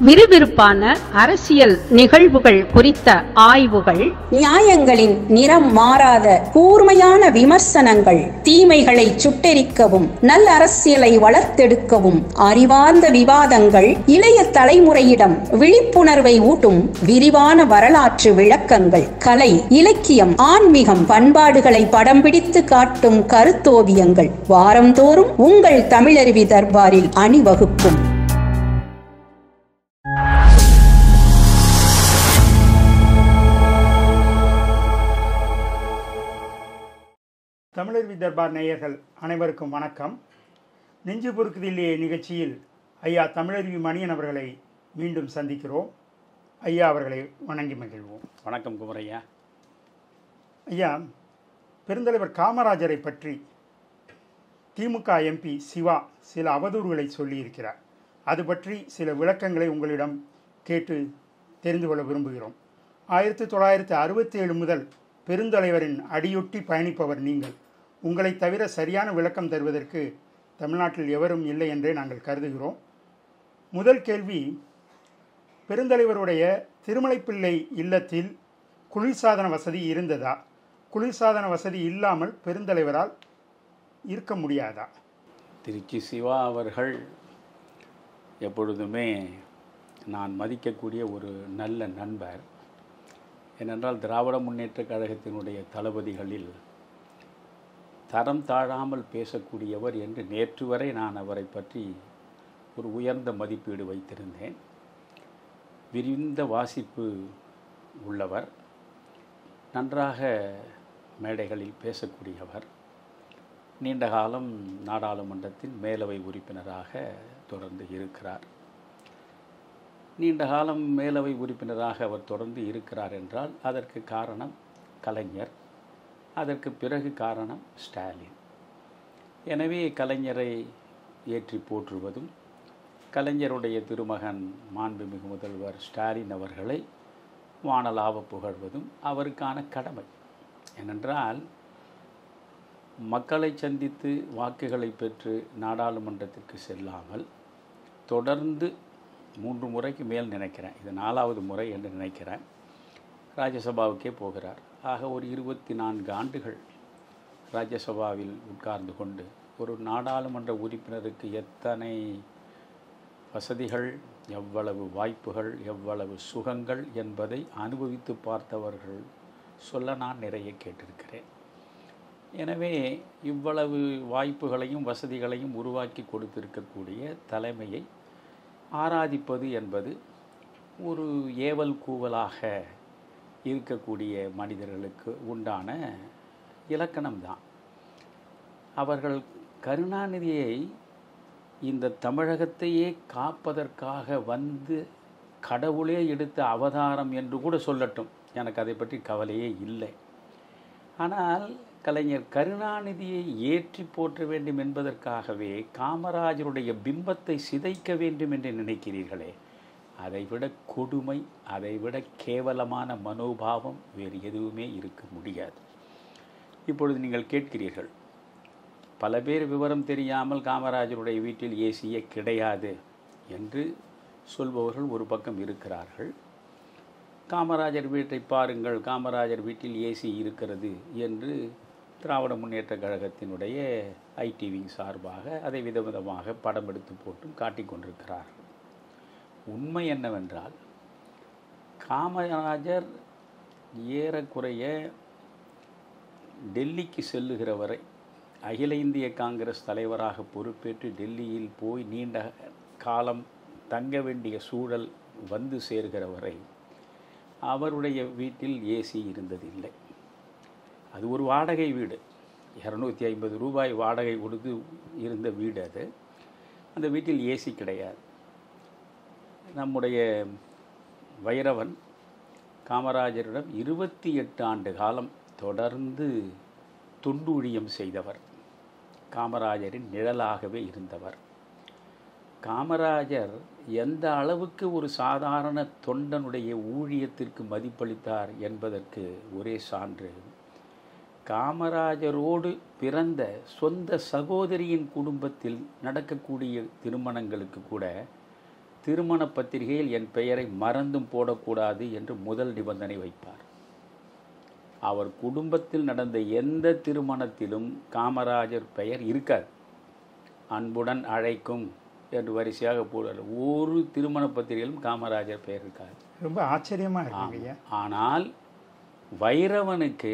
விறுவிறுப்பான அரசியல் நிகழ்வுகள் குறித்த ஆய்வுகள், நியாயங்களின் நிறம் மாறாத கூர்மையான விமர்சனங்கள், தீமைகளை சுட்டெரிக்கவும் நல்ல அரசியலை வளர்த்தெடுக்கவும் அறிவார்ந்த விவாதங்கள், இளைய தலைமுறையிடம் விழிப்புணர்வை ஊட்டும் விரிவான வரலாற்று விளக்கங்கள், கலை, இலக்கியம், ஆன்மீகம், பண்பாடுகளை படம் பிடித்து காட்டும் கருத்தோவியங்கள் வாரந்தோறும் உங்கள் தமிழருவி தர்பாரில் அணிவகுக்கும். தமிழருவி தர்பார் நேயர்கள் அனைவருக்கும் வணக்கம். நெஞ்சு பொறுக்குதில்லையே நிகழ்ச்சியில் ஐயா தமிழருவி மணியன் அவர்களை மீண்டும் சந்திக்கிறோம். ஐயா அவர்களை வணங்கி மகிழ்வோம். வணக்கம் குமரையா. ஐயா, பெருந்தலைவர் காமராஜரை பற்றி திமுக எம்பி சிவா சில அவதூறுகளை சொல்லியிருக்கிறார். அது பற்றி சில விளக்கங்களை உங்களிடம் கேட்டு தெரிந்து கொள்ள விரும்புகிறோம். 1967 முதல் பெருந்தலைவரின் அடியொட்டி பயணிப்பவர் நீங்கள். உங்களை தவிர சரியான விளக்கம் தருவதற்கு தமிழ்நாட்டில் எவரும் இல்லை என்றே நாங்கள் கருதுகிறோம். முதல் கேள்வி, பெருந்தலைவருடைய திருமலைப்பிள்ளை இல்லத்தில் குளிர்சாதன வசதி இருந்ததா? குளிர்சாதன வசதி இல்லாமல் பெருந்தலைவரால் இருக்க முடியாதா? திருச்சி சிவா அவர்கள் எப்பொழுதுமே நான் மதிக்கக்கூடிய ஒரு நல்ல நண்பர். ஏனென்றால் திராவிட முன்னேற்றக் கழகத்தினுடைய தளபதிகளில் தரம் தாழாமல் பேசக்கூடியவர் என்று நேற்று வரை நான் அவரை பற்றி ஒரு உயர்ந்த மதிப்பீடு வைத்திருந்தேன். விரிந்த வாசிப்பு உள்ளவர், நன்றாக மேடைகளில் பேசக்கூடியவர், நீண்ட காலம் நாடாளுமன்றத்தின் மேலவை உறுப்பினராக தொடர்ந்து இருக்கிறார். நீண்ட காலம் மேலவை உறுப்பினராக அவர் தொடர்ந்து இருக்கிறார் என்றால் அதற்கு காரணம் கலைஞர், அதற்கு பிறகு காரணம் ஸ்டாலின். எனவே கலைஞரை ஏற்றி போற்றுவதும் கலைஞருடைய திருமகன் மாண்புமிகு முதல்வர் ஸ்டாலின் அவர்களை வானலாவ புகழ்வதும் அவருக்கான கடமை. ஏனென்றால் மக்களை சந்தித்து வாக்குகளை பெற்று நாடாளுமன்றத்திற்கு செல்லாமல் தொடர்ந்து 3 முறைக்கு மேல் நினைக்கிறேன், இது 4வது முறை என்று நினைக்கிறேன், ராஜ்யசபாவுக்கே போகிறார். ஆக ஒரு 24 ஆண்டுகள் ராஜ்யசபாவில் உட்கார்ந்து கொண்டு ஒரு நாடாளுமன்ற உறுப்பினருக்கு எத்தனை வசதிகள், எவ்வளவு வாய்ப்புகள், எவ்வளவு சுகங்கள் என்பதை அனுபவித்து பார்த்தவர்கள் சொல்ல நான் நிறைய கேட்டிருக்கிறேன். எனவே இவ்வளவு வாய்ப்புகளையும் வசதிகளையும் உருவாக்கி கொடுத்திருக்கக்கூடிய தலைமையை ஆராதிப்பது என்பது ஒரு ஏவல் கூவலாக இருக்கக்கூடிய மனிதர்களுக்கு உண்டான இலக்கணம்தான். அவர்கள் கருணாநிதியை இந்த தமிழகத்தையே காப்பதற்காக வந்து கடவுளே எடுத்த அவதாரம் என்று கூட சொல்லட்டும், எனக்கு அதை பற்றி கவலையே இல்லை. ஆனால் கலைஞர் கருணாநிதியை ஏற்றி போற்ற வேண்டும் என்பதற்காகவே காமராஜருடைய பிம்பத்தை சிதைக்க வேண்டும் என்று நினைக்கிறீர்களே, அதைவிட கொடுமை, அதைவிட கேவலமான மனோபாவம் வேறு எதுவுமே இருக்க முடியாது. இப்பொழுது நீங்கள் கேட்கிறீர்கள், பல பேர் விவரம் தெரியாமல் காமராஜருடைய வீட்டில் ஏசியே கிடையாது என்று சொல்பவர்கள் ஒரு பக்கம் இருக்கிறார்கள். காமராஜர் வீட்டை பாருங்கள், காமராஜர் வீட்டில் ஏசி இருக்கிறது என்று திராவிட முன்னேற்ற கழகத்தினுடைய ஐடி விங் சார்பாக அதை விதவிதமாக படம் எடுத்து போட்டும் காட்டிக் கொண்டிருக்கிறார்கள். உண்மை என்னவென்றால், காமராஜர் ஏறக்குறைய டெல்லிக்கு செல்லுகிற வரை, அகில இந்திய காங்கிரஸ் தலைவராக பொறுப்பேற்று டெல்லியில் போய் நீண்ட காலம் தங்க வேண்டிய சூழல் வந்து சேர்கிற வரை அவருடைய வீட்டில் ஏசி இருந்ததில்லை. அது ஒரு வாடகை வீடு, 250 ரூபாய் வாடகை கொடுத்து இருந்த வீடு அது. அந்த வீட்டில் ஏசி கிடையாது. நம்முடைய வைரவன் காமராஜரிடம் 28 ஆண்டு காலம் தொடர்ந்து தொண்டூழியம் செய்தவர், காமராஜரின் நிழலாகவே இருந்தவர். காமராஜர் எந்த அளவுக்கு ஒரு சாதாரண தொண்டனுடைய ஊழியத்திற்கு மதிப்பளித்தார் என்பதற்கு ஒரே சான்று, காமராஜரோடு பிறந்த சொந்த சகோதரியின் குடும்பத்தில் நடக்கக்கூடிய திருமணங்களுக்கு கூட திருமண பத்திரிகையில் என் பெயரை மறந்தும் போடக்கூடாது என்று முதல் நிபந்தனை வைப்பார். அவர் குடும்பத்தில் நடந்த எந்த திருமணத்திலும் காமராஜர் பெயர் இருக்காது. அன்புடன் அழைக்கும் என்று வரிசையாக போடுவார். ஒரு திருமண பத்திரிகையிலும் காமராஜர் பெயர் இருக்காது. ரொம்ப ஆச்சரியமாக இருக்கு. ஆனால் வைரவனுக்கு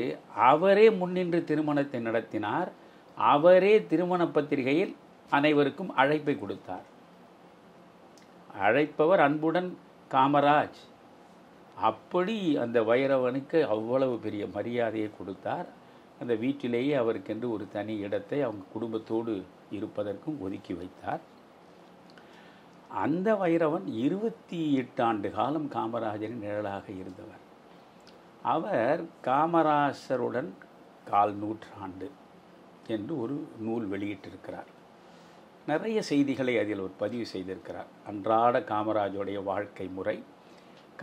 அவரே முன்னின்று திருமணத்தை நடத்தினார். அவரே திருமண பத்திரிகையில் அனைவருக்கும் அழைப்பை கொடுத்தார். அழைப்பவர் அன்புடன் காமராஜ். அப்படி அந்த வைரவனுக்கு அவ்வளவு பெரிய மரியாதையை கொடுத்தார். அந்த வீட்டிலேயே அவருக்கென்று ஒரு தனி இடத்தை அவங்க குடும்பத்தோடு இருப்பதற்கும் ஒதுக்கி வைத்தார். அந்த வைரவன் 28 ஆண்டு காலம் காமராஜரின் நிழலாக இருந்தவர். அவர் காமராசருடன் 1/4 நூற்றாண்டு என்று ஒரு நூல் வெளியிட்டிருக்கிறார். நிறைய செய்திகளை அதில் ஒரு பதிவு செய்திருக்கிறார். அன்றாட காமராஜருடைய வாழ்க்கை முறை,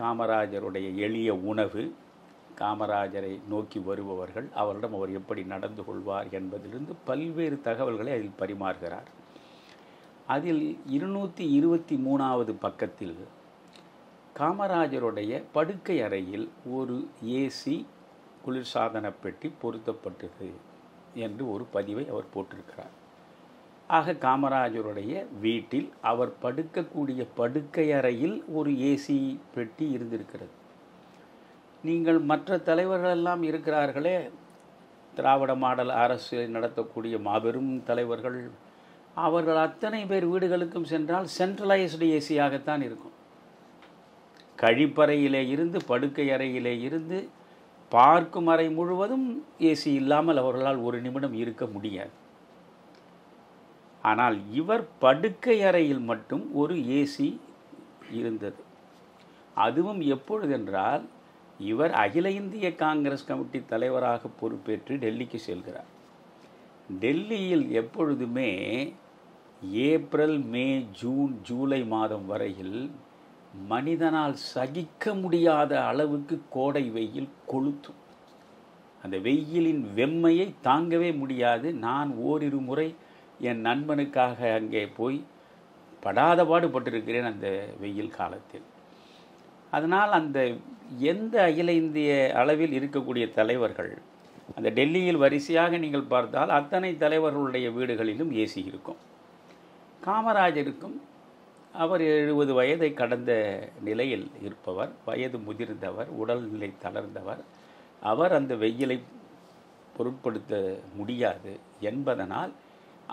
காமராஜருடைய எளிய உணவு, காமராஜரை நோக்கி வருபவர்கள், அவரிடம் அவர் எப்படி நடந்து கொள்வார் என்பதிலிருந்து பல்வேறு தகவல்களை அதில் பரிமாறுகிறார். அதில் 223வது பக்கத்தில் காமராஜருடைய படுக்கை அறையில் ஒரு ஏசி குளிர்சாதன பெட்டி பொருத்தப்பட்டது என்று ஒரு பதிவை அவர் போட்டிருக்கிறார். ஆக காமராஜருடைய வீட்டில் அவர் படுக்கக்கூடிய படுக்கை அறையில் ஒரு ஏசி பெட்டி இருந்திருக்கிறது. நீங்கள் மற்ற தலைவர்களெல்லாம் இருக்கிறார்களே, திராவிட மாடல் அரசு நடத்தக்கூடிய மாபெரும் தலைவர்கள், அவர்கள் அத்தனை பேர் வீடுகளுக்கும் சென்றால் சென்ட்ரலைஸ்டு ஏசியாகத்தான் இருக்கும். கழிப்பறையிலே இருந்து படுக்கை அறையிலே இருந்து பார்க்கும் அறை முழுவதும் ஏசி இல்லாமல் அவர்களால் ஒரு நிமிடம் இருக்க முடியாது. ஆனால் இவர் படுக்கை அறையில் மட்டும் ஒரு ஏசி இருந்தது. அதுவும் எப்பொழுதென்றால், இவர் அகில இந்திய காங்கிரஸ் கமிட்டி தலைவராக பொறுப்பேற்று டெல்லிக்கு செல்கிறார். டெல்லியில் எப்பொழுதுமே ஏப்ரல், மே, ஜூன், ஜூலை மாதம் வரையில் மனிதனால் சகிக்க முடியாத அளவுக்கு கோடை வெயில் கொளுத்தும். அந்த வெயிலின் வெம்மையை தாங்கவே முடியாது. நான் ஓரிரு முறை என் நண்பனுக்காக அங்கே போய் படாத பாடுபட்டிருக்கிறேன் அந்த வெயில் காலத்தில். அதனால் அந்த எந்த அகில இந்திய அளவில் இருக்கக்கூடிய தலைவர்கள், அந்த டெல்லியில் வரிசையாக நீங்கள் பார்த்தால் அத்தனை தலைவர்களுடைய வீடுகளிலும் ஏசி இருக்கும். காமராஜருக்கும், அவர் 70 வயதை கடந்த நிலையில் இருப்பவர், வயது முதிர்ந்தவர், உடல்நிலை தளர்ந்தவர். அவர் அந்த வெயிலை பொருட்படுத்த முடியாது என்பதனால்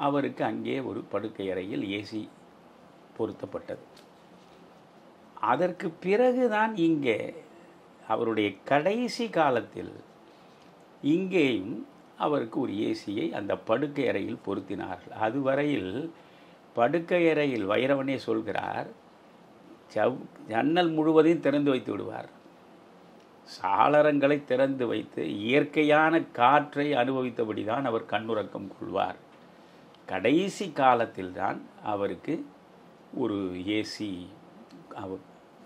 அவருக்கு அங்கே ஒரு படுக்கை அறையில் ஏசி பொருத்தப்பட்டது. அதற்கு பிறகுதான் இங்கே அவருடைய கடைசி காலத்தில் இங்கேயும் அவருக்கு ஒரு ஏசியை அந்த படுக்கை அறையில் பொருத்தினார்கள். அதுவரையில் படுக்கை அறையில் வைரவனே சொல்கிறார், ஜன்னல் முழுவதையும் திறந்து வைத்து விடுவார். சாளரங்களை திறந்து வைத்து இயற்கையான காற்றை அனுபவித்தபடி தான் அவர் கண்ணுறக்கம் கொள்வார். கடைசி காலத்தில்தான் அவருக்கு ஒரு ஏசி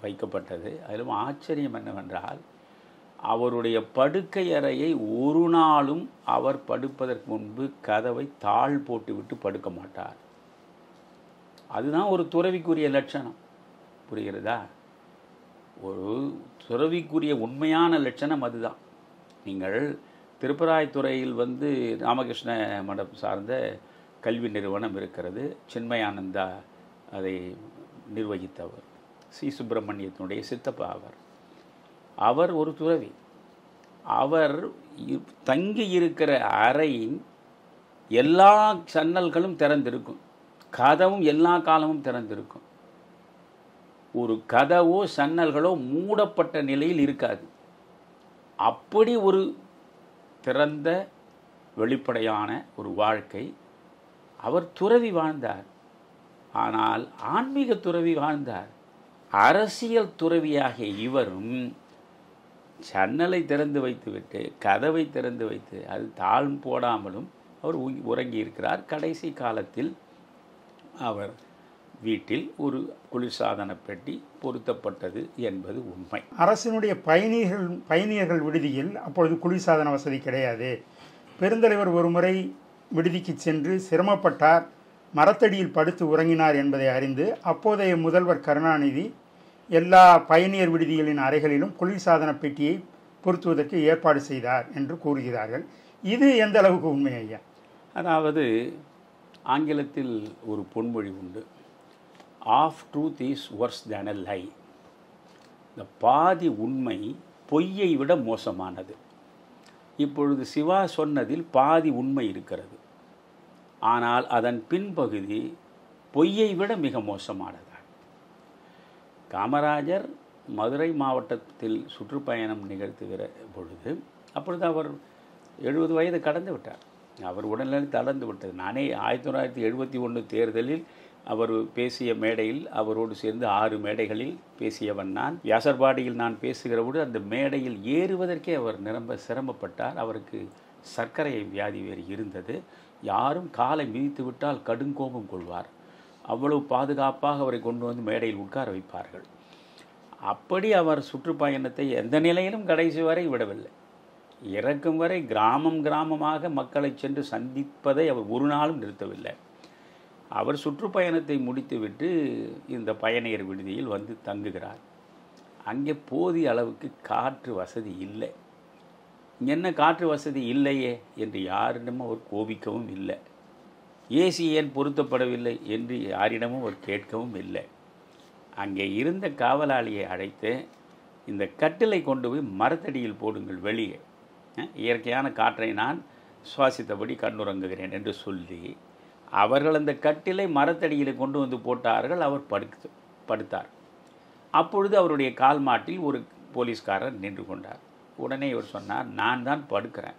வைக்கப்பட்டது. அதிலும் ஆச்சரியம் என்னவென்றால், அவருடைய படுக்கை அறையை ஒரு நாளும் அவர் படுப்பதற்கு முன்பு கதவை தாழ் போட்டுவிட்டு படுக்க மாட்டார். அதுதான் ஒரு துறவிக்குரிய லட்சணம். புரிகிறதா? ஒரு துறவிக்குரிய உண்மையான லட்சணம் அதுதான். நீங்கள் திருப்பராய்த்துறையில் ராமகிருஷ்ண மடம் சார்ந்த கல்வி நிறுவனம் இருக்கிறது. சின்மயானந்தா அதை நிர்வகித்தவர். சி சுப்பிரமணியத்தினுடைய சித்தப்பா அவர் ஒரு துறவி. அவர் தங்கி இருக்கிற அறையின் எல்லா ஜன்னல்களும் திறந்திருக்கும், கதவும் எல்லா காலமும் திறந்திருக்கும். ஒரு கதவோ சன்னல்களோ மூடப்பட்ட நிலையில் இருக்காது. அப்படி ஒரு திறந்த வெளிப்படையான ஒரு வாழ்க்கை. அவர் துறவி வாழ்ந்தார், ஆனால் ஆன்மீக துறவி வாழ்ந்தார். அரசியல் துறவியாகிய இவரும் ஜன்னலை திறந்து வைத்துவிட்டு கதவை திறந்து வைத்து அது தாழ் போடாமலும் அவர் உறங்கி இருக்கிறார். கடைசி காலத்தில் அவர் வீட்டில் ஒரு குளிர்சாதன பெட்டி பொருத்தப்பட்டது என்பது உண்மை. அரசினுடைய பயணியர்கள் விடுதியில் அப்பொழுது குளிர்சாதன வசதி கிடையாது. பெருந்தலைவர் ஒருமுறை விடுதிக்கு சென்று சிரமப்பட்டார். மரத்தடியில் படுத்து உறங்கினார் என்பதை அறிந்து அப்போதைய முதல்வர் கருணாநிதி எல்லா பயணியர் விடுதிகளின் அறைகளிலும் குளிர்சாதன பெட்டியை பொருத்துவதற்கு ஏற்பாடு செய்தார் என்று கூறுகிறார்கள். இது எந்த அளவுக்கு உண்மை ஐயா? அதாவது ஆங்கிலத்தில் ஒரு பொன்மொழி உண்டு, ஆஃப் ட்ரூத் இஸ் ஒர்ஸ் தேன் அ லை. இந்த பாதி உண்மை பொய்யை விட மோசமானது. இப்பொழுது சிவா சொன்னதில் பாதி உண்மை இருக்கிறது, ஆனால் அதன் பின்பகுதி பொய்யை விட மிக மோசமானது. காமராஜர் மதுரை மாவட்டத்தில் சுற்றுப்பயணம் நிகழ்த்துகிற பொழுது அப்பொழுது அவர் 70 வயது கடந்து விட்டார். அவர் உடல்நிலை தளர்ந்து விட்டது. நானே 1971 தேர்தலில் அவர் பேசிய மேடையில் அவரோடு சேர்ந்து 6 மேடைகளில் பேசியவன் நான். வியாசர்பாடியில் நான் பேசுகிற பொழுது அந்த மேடையில் ஏறுவதற்கே அவர் சிரமப்பட்டார். அவருக்கு சர்க்கரை வியாதி வேறு இருந்தது. யாரும் காலை மிதித்து விட்டால் கடுங்கோபம் கொள்வார். அவ்வளவு பாதுகாப்பாக அவரை கொண்டு வந்து மேடையில் உட்கார வைப்பார்கள். அப்படி அவர் சுற்றுப்பயணத்தை எந்த நிலையிலும் கடைசி வரை விடவில்லை. இறக்கும் வரை கிராமமாக மக்களை சென்று சந்திப்பதை அவர் ஒரு நாளும் நிறுத்தவில்லை. அவர் சுற்றுப்பயணத்தை முடித்துவிட்டு இந்த பயணியர் விடுதியில் வந்து தங்குகிறார். அங்கே போதிய அளவுக்கு காற்று வசதி இல்லை. என்ன காற்று வசதி இல்லையே என்று யாரிடமும் அவர் கோபிக்கவும் இல்லை. ஏசி ஏன் பொருத்தப்படவில்லை என்று யாரிடமும் அவர் கேட்கவும் இல்லை. அங்கே இருந்த காவலாளியை அழைத்து இந்த கட்டிலை கொண்டு போய் மரத்தடியில் போடுங்கள், வெளியே இயற்கையான காற்றை நான் சுவாசித்தபடி கண்ணுறங்குகிறேன் என்று சொல்லி அவர்கள் அந்த கட்டிலை மரத்தடியில் கொண்டு வந்து போட்டார்கள். அவர் படுத்தார். அப்பொழுது அவருடைய கால் மாட்டில் ஒரு போலீஸ்காரர் நின்று கொண்டார். உடனே இவர் சொன்னார், நான் தான் படுக்கிறேன்,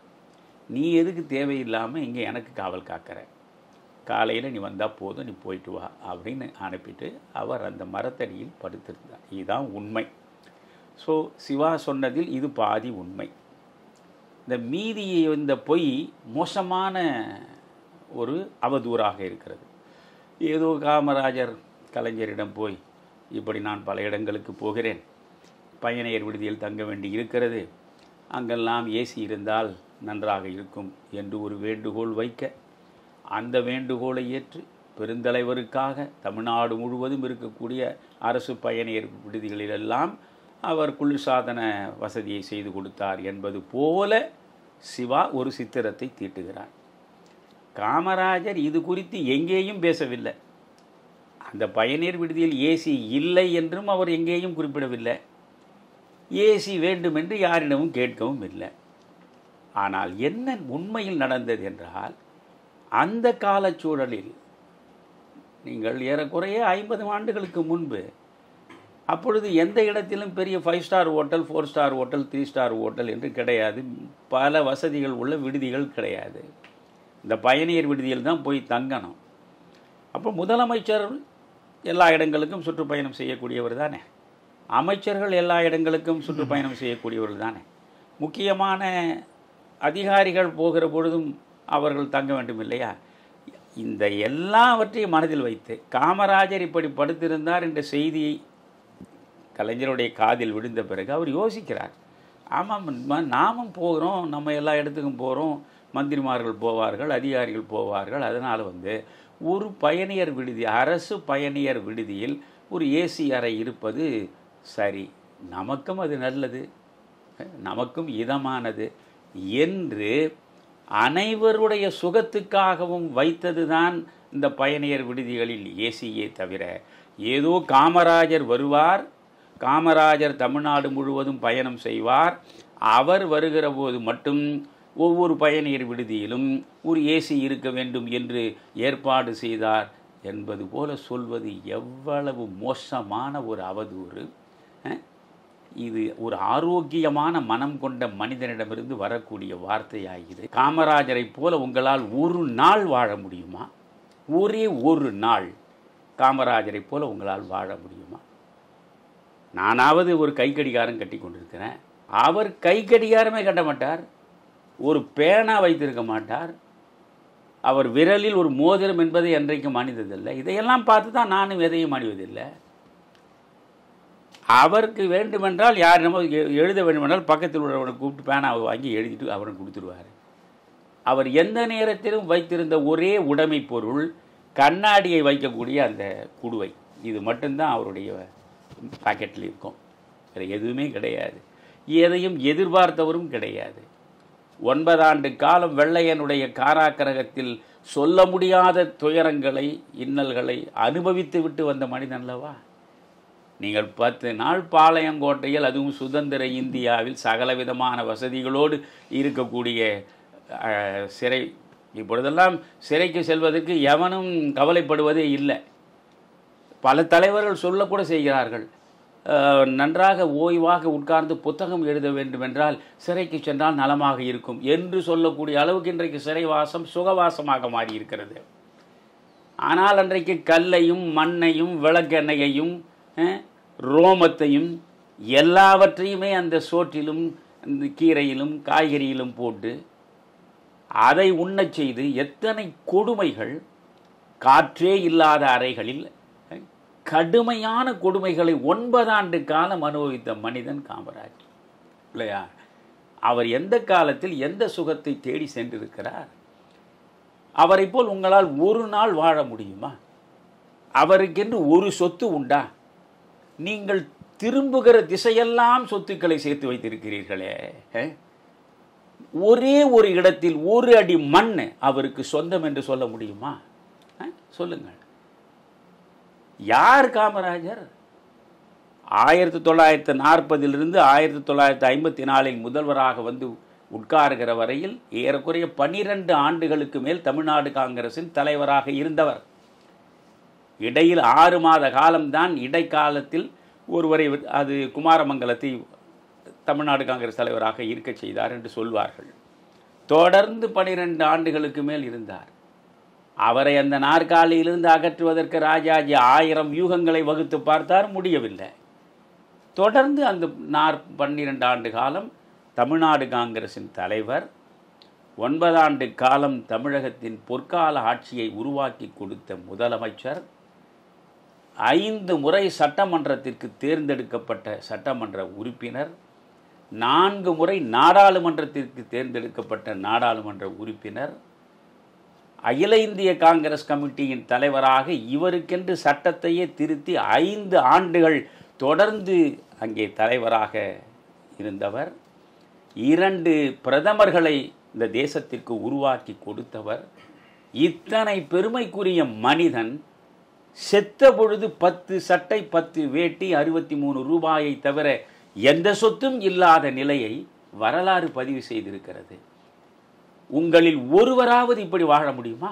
நீ எதுக்கு தேவையில்லாமல் இங்கே எனக்கு காவல் காக்கிற? காலையில் நீ வந்தால் போதும், நீ போயிட்டு வா அப்படின்னு அனுப்பிட்டு அவர் அந்த மரத்தடியில் படுத்திருந்தார். இதுதான் உண்மை. ஸோ சிவா சொன்னதில் இது பாதி உண்மை. இந்த மீதியை இந்த பொய் மோசமான ஒரு அவதூறாக இருக்கிறது. ஏதோ காமராஜர் கலைஞரிடம் போய் இப்படி நான் பல இடங்களுக்கு போகிறேன், பயணியர் விடுதியில் தங்க வேண்டி இருக்கிறது, அங்கெல்லாம் ஏசி இருந்தால் நன்றாக இருக்கும் என்று ஒரு வேண்டுகோள் வைக்க, அந்த வேண்டுகோளை ஏற்று பெருந்தலைவருக்காக தமிழ்நாடு முழுவதும் இருக்கக்கூடிய அரசு பயணியர் விடுதிகளிலெல்லாம் அவர் குளிர்சாதன வசதியை செய்து கொடுத்தார் என்பது போல சிவா ஒரு சித்திரத்தை தீட்டுகிறார். காமராஜர் இது குறித்து எங்கேயும் பேசவில்லை. அந்த பயணியர் விடுதியில் ஏசி இல்லை என்றும் அவர் எங்கேயும் குறிப்பிடவில்லை. ஏசி வேண்டும் என்று யாரிடமும் கேட்கவும் இல்லை. ஆனால் என்ன உண்மையில் நடந்தது என்றால், அந்த காலச்சூழலில் நீங்கள் ஏறக்குறைய 50 ஆண்டுகளுக்கு முன்பு அப்பொழுது எந்த இடத்திலும் பெரிய 5 star hotel, 4 star hotel, 3 star hotel என்று கிடையாது. பல வசதிகள் உள்ள விடுதிகள் கிடையாது. இந்த பயணியர் விடுதியில் தான் போய் தங்கணும். அப்போ முதலமைச்சர் எல்லா இடங்களுக்கும் சுற்றுப்பயணம் செய்யக்கூடியவர் தானே, அமைச்சர்கள் எல்லா இடங்களுக்கும் சுற்றுப்பயணம் செய்யக்கூடியவர்கள் தானே, முக்கியமான அதிகாரிகள் போகிற பொழுதும் அவர்கள் தங்க வேண்டும் இல்லையா? இந்த எல்லாவற்றையும் மனதில் வைத்து காமராஜர் இப்படி படுத்திருந்தார் என்ற செய்தியை கலைஞருடைய காதில் விழுந்த பிறகு அவர் யோசிக்கிறார், ஆமாம் நாமும் போகிறோம், நம்ம எல்லா இடத்துக்கும் போகிறோம், மந்திரிமார்கள் போவார்கள், அதிகாரிகள் போவார்கள், அதனால் ஒரு பயணியர் விடுதி, அரசு பயணியர் விடுதியில் ஒரு ஏசி அறை இருப்பது சரி, நமக்கும் அது நல்லது, நமக்கும் இதமானது என்று அனைவருடைய சுகத்துக்காகவும் வைத்தது தான் இந்த பயணியர் விடுதிகளில் ஏசியே தவிர, ஏதோ காமராஜர் வருவார், காமராஜர் தமிழ்நாடு முழுவதும் பயணம் செய்வார், அவர் வருகிற போது மட்டும் ஒவ்வொரு பயணியர் விடுதியிலும் ஒரு ஏசி இருக்க வேண்டும் என்று ஏற்பாடு செய்தார் என்பது போல சொல்வது எவ்வளவு மோசமான ஒரு அவதூறு! இது ஒரு ஆரோக்கியமான மனம் கொண்ட மனிதனிடமிருந்து வரக்கூடிய வார்த்தையாகிறது. காமராஜரை போல உங்களால் ஒரு நாள் வாழ முடியுமா? ஒரே ஒரு நாள் காமராஜரை போல உங்களால் வாழ முடியுமா? நானாவது ஒரு கைக்கடிகாரம் கட்டி கொண்டிருக்கிறேன், அவர் கைக்கடிகாரமே கட்ட மாட்டார், ஒரு பேனா வைத்திருக்க மாட்டார், அவர் விரலில் ஒரு மோதிரம் என்பதை என்றைக்கும் அணிந்ததில்லை. இதையெல்லாம் பார்த்து தான் நானும் எதையும் அணிவதில்லை. அவருக்கு வேண்டுமென்றால் யாரிடமோ எழுத வேண்டுமென்றால் பக்கத்தில் உள்ளவனை கூப்பிட்டு பேனாவை வாங்கி எழுதிட்டு அவனை கொடுத்துருவார். அவர் எந்த நேரத்திலும் வைத்திருந்த ஒரே உடைமை பொருள் கண்ணாடியை வைக்கக்கூடிய அந்த குடுவை, இது மட்டும்தான் அவருடைய பாக்கெட்டில் இருக்கும். வேறு எதுவுமே கிடையாது. எதையும் எதிர்பார்த்தவரும் கிடையாது. 9 ஆண்டு காலம் வெள்ளையனுடைய காராக்கிரகத்தில் சொல்ல முடியாத துயரங்களை, இன்னல்களை அனுபவித்து விட்டு வந்த மனிதன் அல்லவா. நீங்கள் 10 நாள் பாளையங்கோட்டையில், அதுவும் சுதந்திர இந்தியாவில் சகலவிதமான வசதிகளோடு இருக்கக்கூடிய சிறை, இப்பொழுதெல்லாம் சிறைக்கு செல்வதற்கு எவனும் கவலைப்படுவதே இல்லை. பல தலைவர்கள் சொல்லக்கூட செய்கிறார்கள், நன்றாக ஓய்வாக உட்கார்ந்து புத்தகம் எழுத வேண்டும் என்றால் சிறைக்கு சென்றால் நலமாக இருக்கும் என்று சொல்லக்கூடிய அளவுக்கு இன்றைக்கு சிறைவாசம் சுகவாசமாக மாறியிருக்கிறது. ஆனால் அன்றைக்கு கல்லையும் மண்ணையும் விளக்கெண்ணெயையும் ரோமத்தையும் எல்லாவற்றையுமே அந்த சோற்றிலும் அந்த கீரையிலும் காய்கறியிலும் போட்டு அதை உண்ணச் செய்து எத்தனை கொடுமைகள். காற்றே இல்லாத அறைகளில் கடுமையான கொடுமைகளை 9 ஆண்டு காலம் அனுபவித்த மனிதன் காமராஜ் இல்லையா. அவர் எந்த காலத்தில் எந்த சுகத்தை தேடி சென்றிருக்கிறார்? அவரை போல் உங்களால் ஒரு நாள் வாழ முடியுமா? அவருக்கென்று ஒரு சொத்து உண்டா? நீங்கள் திரும்புகிற திசையெல்லாம் சொத்துக்களை சேர்த்து வைத்திருக்கிறீர்களே. ஒரே ஒரு இடத்தில் ஒரு அடி மண் அவருக்கு சொந்தம் என்று சொல்ல முடியுமா? சொல்லுங்கள். யார் காமராஜர்? 1940 1954 முதல்வராக வந்து உட்காருகிற வரையில் ஏறக்குறைய 12 ஆண்டுகளுக்கு மேல் தமிழ்நாடு காங்கிரசின் தலைவராக இருந்தவர். இடையில் 6 மாத காலம்தான் இடைக்காலத்தில் ஒருவரை, அது குமாரமங்கலத்தை தமிழ்நாடு காங்கிரஸ் தலைவராக இருக்க செய்தார் என்று சொல்வார்கள். தொடர்ந்து 12 ஆண்டுகளுக்கு மேல் இருந்தார். அவரை அந்த நாற்காலியிலிருந்து அகற்றுவதற்கு ராஜாஜி 1000 வியூகங்களை வகுத்து பார்த்தார், முடியவில்லை. தொடர்ந்து அந்த 12 ஆண்டு காலம் தமிழ்நாடு காங்கிரசின் தலைவர். 9 ஆண்டு காலம் தமிழகத்தின் பொற்கால ஆட்சியை உருவாக்கி கொடுத்த முதலமைச்சர். 5 முறை சட்டமன்றத்திற்கு தேர்ந்தெடுக்கப்பட்ட சட்டமன்ற உறுப்பினர். 4 முறை நாடாளுமன்றத்திற்கு தேர்ந்தெடுக்கப்பட்ட நாடாளுமன்ற உறுப்பினர். அகில இந்திய காங்கிரஸ் கமிட்டியின் தலைவராக இவருக்கென்று சட்டத்தையே திருத்தி 5 ஆண்டுகள் தொடர்ந்து அங்கே தலைவராக இருந்தவர். 2 பிரதமர்களை இந்த தேசத்திற்கு உருவாக்கி கொடுத்தவர். இத்தனை பெருமைக்குரிய மனிதன் செத்த பொழுது 10 சட்டை 10 வேட்டி 63 ரூபாயை தவிர எந்த சொத்தும் இல்லாத நிலையை வரலாறு பதிவு செய்திருக்கிறது. உங்களில் ஒருவராவது இப்படி வாழ முடியுமா?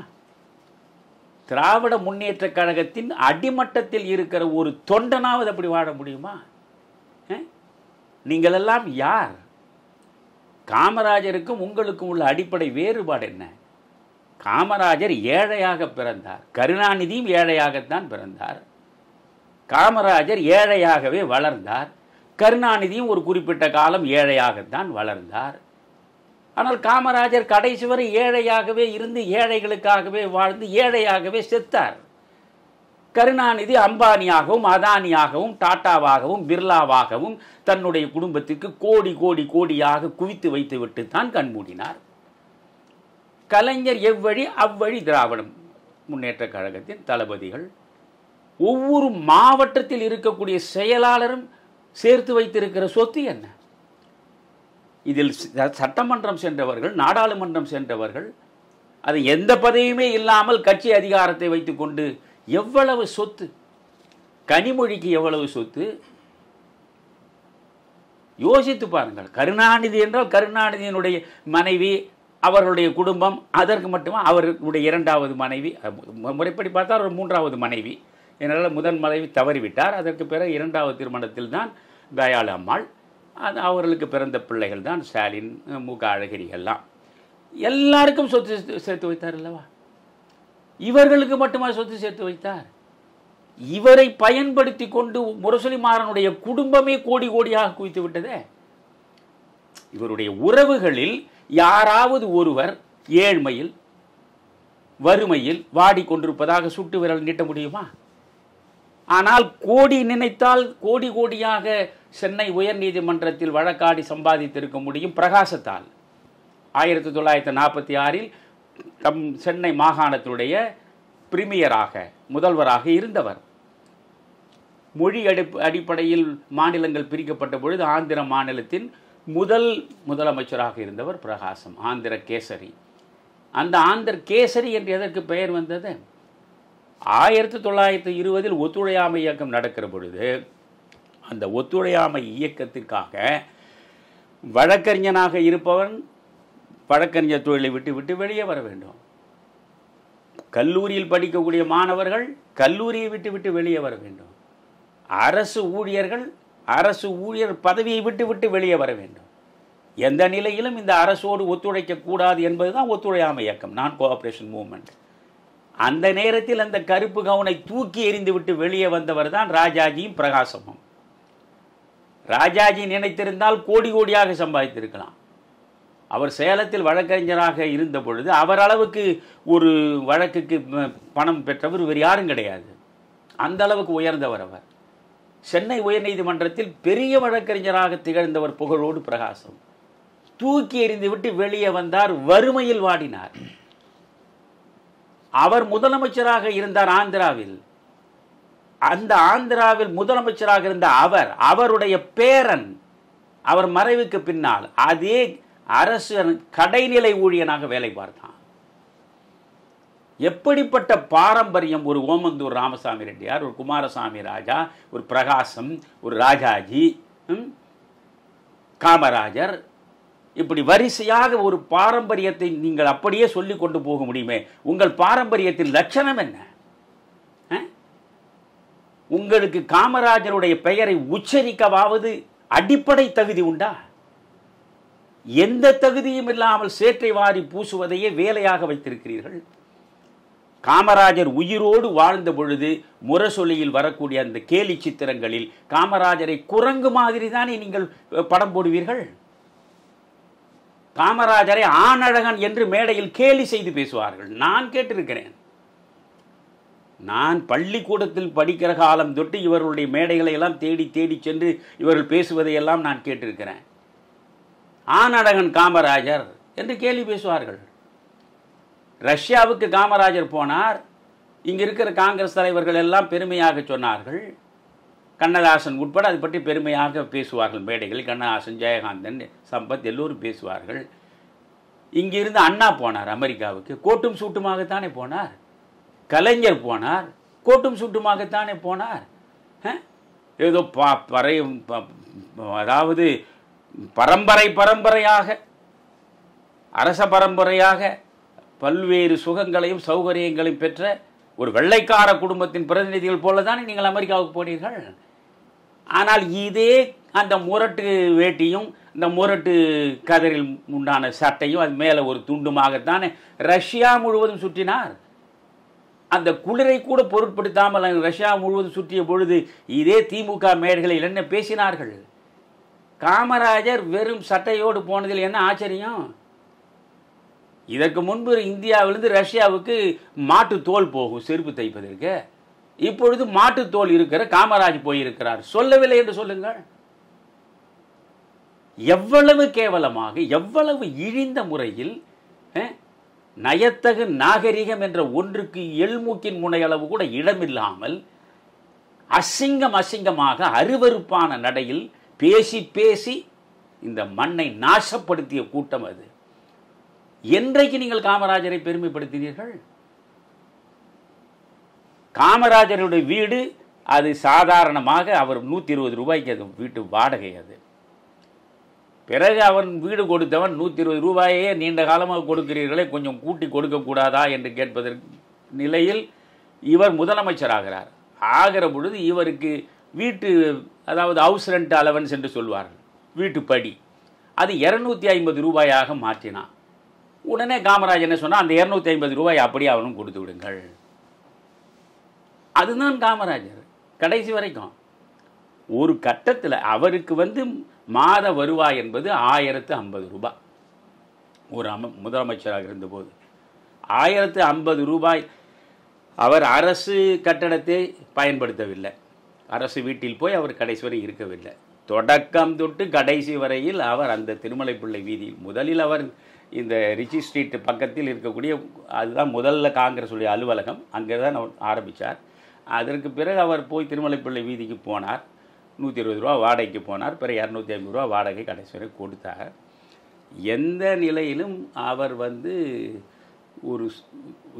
திராவிட முன்னேற்ற கழகத்தின் அடிமட்டத்தில் இருக்கிற ஒரு தொண்டனாவது அப்படி வாழ முடியுமா? நீங்கள் எல்லாம் யார்? காமராஜருக்கும் உங்களுக்கும் உள்ள அடிப்படை வேறுபாடு என்ன? காமராஜர் ஏழையாக பிறந்தார், கருணாநிதியும் ஏழையாகத்தான் பிறந்தார். காமராஜர் ஏழையாகவே வளர்ந்தார், கருணாநிதியும் ஒரு குறிப்பிட்ட காலம் ஏழையாகத்தான் வளர்ந்தார். ஆனால் காமராஜர் கடைசி வரை ஏழையாகவே இருந்து ஏழைகளுக்காகவே வாழ்ந்து ஏழையாகவே செத்தார். கருணாநிதி அம்பானியாகவும் அதானியாகவும் டாட்டாவாகவும் பிர்லாவாகவும் தன்னுடைய குடும்பத்திற்கு கோடி கோடி கோடியாக குவித்து வைத்து விட்டு தான் கண்மூடினார். கலைஞர் எவ்வழி அவ்வழி திராவிடம் முன்னேற்ற கழகத்தின் தளபதிகள். ஒவ்வொரு மாவட்டத்தில் இருக்கக்கூடிய செயலாளரும் சேர்த்து வைத்திருக்கிற சொத்து என்ன? இதில் சட்டமன்றம் சென்றவர்கள், நாடாளுமன்றம் சென்றவர்கள், அது எந்த பதவியுமே இல்லாமல் கட்சி அதிகாரத்தை வைத்துக்கொண்டு எவ்வளவு சொத்து? கனிமொழிக்கு எவ்வளவு சொத்து? யோசித்து பாருங்கள். கருணாநிதி என்றால் கருணாநிதியினுடைய மனைவி, அவர்களுடைய குடும்பம், அதற்கு மட்டுமா அவர்களுடைய 2வது மனைவி, முறைப்படி பார்த்தால் ஒரு 3வது மனைவி. என்னால் முதல் மனைவி தவறிவிட்டார். அதற்கு பிறகு 2வது திருமணத்தில் தான் தயாளு அம்மாள். அது அவர்களுக்கு பிறந்த பிள்ளைகள் தான் ஸ்டாலின், மு.க. அழகிரி எல்லாம். எல்லாருக்கும் சொத்து சேர்த்து வைத்தார் அல்லவா? இவர்களுக்கு மட்டுமா சொத்து சேர்த்து வைத்தார்? இவரை பயன்படுத்தி கொண்டு முரசொலி மாறனுடைய குடும்பமே கோடி கோடியாக குவித்து விட்டதே. இவருடைய உறவுகளில் யாராவது ஒருவர் ஏழ்மையில் வறுமையில் வாடிக்கொண்டிருப்பதாக சுட்டு விரல் நீட்ட முடியுமா? ஆனால் கோடி நினைத்தால் கோடி கோடியாக சென்னை உயர்நீதிமன்றத்தில் வழக்காடி சம்பாதித்திருக்க முடியும் பிரகாசத்தால். 1946 சென்னை மாகாணத்தினுடைய பிரீமியராக முதல்வராக இருந்தவர். மொழி அடிப்படையில் மாநிலங்கள் பிரிக்கப்பட்ட பொழுது ஆந்திர மாநிலத்தின் முதலமைச்சராக இருந்தவர் பிரகாசம், ஆந்திர கேசரி. அந்த ஆந்திர கேசரி என்று எதற்கு பெயர் வந்தது? 1920 ஒத்துழையாமை இயக்கம் நடக்கிற பொழுது அந்த ஒத்துழையாமை இயக்கத்திற்காக வழக்கறிஞனாக இருப்பவன் வழக்கறிஞர் தொழிலை விட்டு வெளியே வர வேண்டும். கல்லூரியில் படிக்கக்கூடிய மாணவர்கள் கல்லூரியை விட்டு வெளியே வர வேண்டும். அரசு ஊழியர்கள் அரசு ஊழியர் பதவியை விட்டு வெளியே வர வேண்டும். எந்த நிலையிலும் இந்த அரசோடு ஒத்துழைக்க கூடாது என்பதுதான் ஒத்துழையாமை இயக்கம், நான் கோஆபரேஷன் மூவ்மெண்ட். அந்த நேரத்தில் அந்த கருப்பு கவுனை தூக்கி எறிந்துவிட்டு வெளியே வந்தவர் தான் ராஜாஜியும் பிரகாசமும். ராஜாஜி நினைத்திருந்தால் கோடி கோடியாக சம்பாதித்திருக்கலாம். அவர் சேலத்தில் வழக்கறிஞராக இருந்த பொழுது அவர் அளவுக்கு ஒரு வழக்குக்கு பணம் பெற்றவர் வேறு யாரும் கிடையாது. அந்த அளவுக்கு உயர்ந்தவர் அவர். சென்னை உயர்நீதிமன்றத்தில் பெரிய வழக்கறிஞராக திகழ்ந்தவர் புகழோடு பிரகாசம். தூக்கி எறிந்து விட்டு வெளியே வந்தார், வறுமையில் வாடினார். அவர் முதலமைச்சராக இருந்தார் ஆந்திராவில். அந்த ஆந்திராவில் முதலமைச்சராக இருந்த அவருடைய பேரன் அவர் மறைவுக்கு பின்னால் அதே அரசு கடைநிலை ஊழியனாக வேலை பார்த்தான். எப்படிப்பட்ட பாரம்பரியம்! ஒரு ஓமந்தூர் ராமசாமி ரெட்டியார், ஒரு குமாரசாமி ராஜா, ஒரு பிரகாசம், ஒரு ராஜாஜி, காமராஜர், இப்படி வரிசையாக ஒரு பாரம்பரியத்தை நீங்கள் அப்படியே சொல்லிக் கொண்டு போக முடியுமே. உங்கள் பாரம்பரியத்தின் லட்சணம் என்ன? உங்களுக்கு காமராஜருடைய பெயரை உச்சரிக்கவாவது அடிப்படை தகுதி உண்டா? எந்த தகுதியும் இல்லாமல் சேற்றை வாரி பூசுவதையே வேலையாக வைத்திருக்கிறீர்கள். காமராஜர் உயிரோடு வாழ்ந்த பொழுது முரசொலியில் வரக்கூடிய அந்த கேலி சித்திரங்களில் காமராஜரை குரங்கு மாதிரி தானே நீங்கள் படம் போடுவீர்கள். காமராஜரை ஆணழகன் என்று மேடையில் கேலி செய்து பேசுவார்கள். நான் கேட்டிருக்கிறேன். நான் பள்ளிக்கூடத்தில் படிக்கிற காலம் தொட்டு இவர்களுடைய மேடைகளை எல்லாம் தேடி சென்று இவர்கள் பேசுவதையெல்லாம் நான் கேட்டிருக்கிறேன். ஆணழகன் காமராஜர் என்று கேலி பேசுவார்கள். ரஷ்யாவுக்கு காமராஜர் போனார். இங்க இருக்கிற காங்கிரஸ் தலைவர்கள் எல்லாம் பெருமையாக சொன்னார்கள். கண்ணதாசன் உட்பட அது பற்றி பெருமையாக பேசுவார்கள் மேடைகளில். கண்ணதாசன், ஜெயகாந்தன், சம்பத் எல்லோரும் பேசுவார்கள். இங்கிருந்து அண்ணா போனார் அமெரிக்காவுக்கு, கோட்டும் சூட்டுமாகத்தானே போனார். கலைஞர் போனார், கோட்டும் சூட்டுமாகத்தானே போனார். ஏதோ அதாவது பரம்பரையாக அரச பரம்பரையாக பல்வேறு சுகங்களையும் சௌகரியங்களையும் பெற்ற ஒரு வெள்ளைக்கார குடும்பத்தின் பிரதிநிதிகள் போல தானே நீங்கள் அமெரிக்காவுக்கு போனீர்கள். ஆனால் இதே அந்த முரட்டு வேட்டியும் இந்த முரட்டு கதரில் உண்டான சட்டையும் அது மேலே ஒரு துண்டுமாகத்தானே ரஷ்யா முழுவதும் சுற்றினார். அந்த குளிரை கூட பொருட்படுத்தாமல் ரஷ்யா முழுவதும் சுற்றிய பொழுது இதே திமுக மேடைகளில் என்ன பேசினார்கள்? காமராஜர் வெறும் சட்டையோடு போனதில் என்ன ஆச்சரியம்? இதற்கு முன்பு இந்தியாவிலிருந்து ரஷ்யாவுக்கு மாட்டு தோல் போகும் செருப்பு தைப்பதற்கு. இப்பொழுது மாட்டு தோல் இருக்கிற காமராஜ் போயிருக்கிறார். சொல்லவில்லை என்று சொல்லுங்கள். எவ்வளவு கேவலமாக, எவ்வளவு இழிந்த முறையில் நயத்தகு நாகரிகம் என்ற ஒன்றுக்கு எள்மூக்கின் முனையளவு கூட இடமில்லாமல் அசிங்கமாக அருவருப்பான நடையில் பேசி இந்த மண்ணை நாசப்படுத்திய கூட்டம் அது. என்றைக்கு நீங்கள் காமராஜரை பெருமைப்படுத்தினீர்கள்? காமராஜருடைய வீடு அது சாதாரணமாக அவர் 120 ரூபாய்க்கு அது வீட்டு வாடகை. அது பிறகு அவன் வீடு கொடுத்தவன் 120 ரூபாயே நீண்ட காலமாக கொடுக்கிறீர்களே, கொஞ்சம் கூட்டி கொடுக்க கூடாதா என்று கேட்பதற்கு நிலையில் இவர் முதலமைச்சராகிறார். ஆகிற பொழுது இவருக்கு வீட்டு அதாவது ஹவுஸ் ரெண்ட் அலவன்ஸ் என்று சொல்வார்கள், வீட்டு படி, அது 250 ரூபாயாக மாற்றினான். உடனே காமராஜ் என்ன சொன்னால், அந்த 250 ரூபாய் அப்படியே அவனும் கொடுத்து விடுங்கள். அதுதான் காமராஜர் கடைசி வரைக்கும். ஒரு கட்டத்தில் அவருக்கு மாத வருவாய் என்பது 1050 ரூபாய். ஒரு முதலமைச்சராக இருந்தபோது 1050 ரூபாய். அவர் அரசு கட்டடத்தை பயன்படுத்தவில்லை. அரசு வீட்டில் போய் அவர் கடைசி வரை இருக்கவில்லை. தொடக்கம் தொட்டு கடைசி வரையில் அவர் அந்த திருமலைப்பிள்ளை வீதியில் முதலில் அவர் இந்த ரிச்சி ஸ்ட்ரீட் பக்கத்தில் இருக்கக்கூடிய அதுதான் முதல்ல காங்கிரஸுடைய அலுவலகம், அங்கே தான் ஆரம்பித்தார். அதற்கு பிறகு அவர் போய் திருமலைப்பிள்ளை வீதிக்கு போனார், 120 ரூபா வாடகைக்கு போனார். பிறகு 250 ரூபா வாடகை கடைசி வரை கொடுத்தார். எந்த நிலையிலும் அவர் ஒரு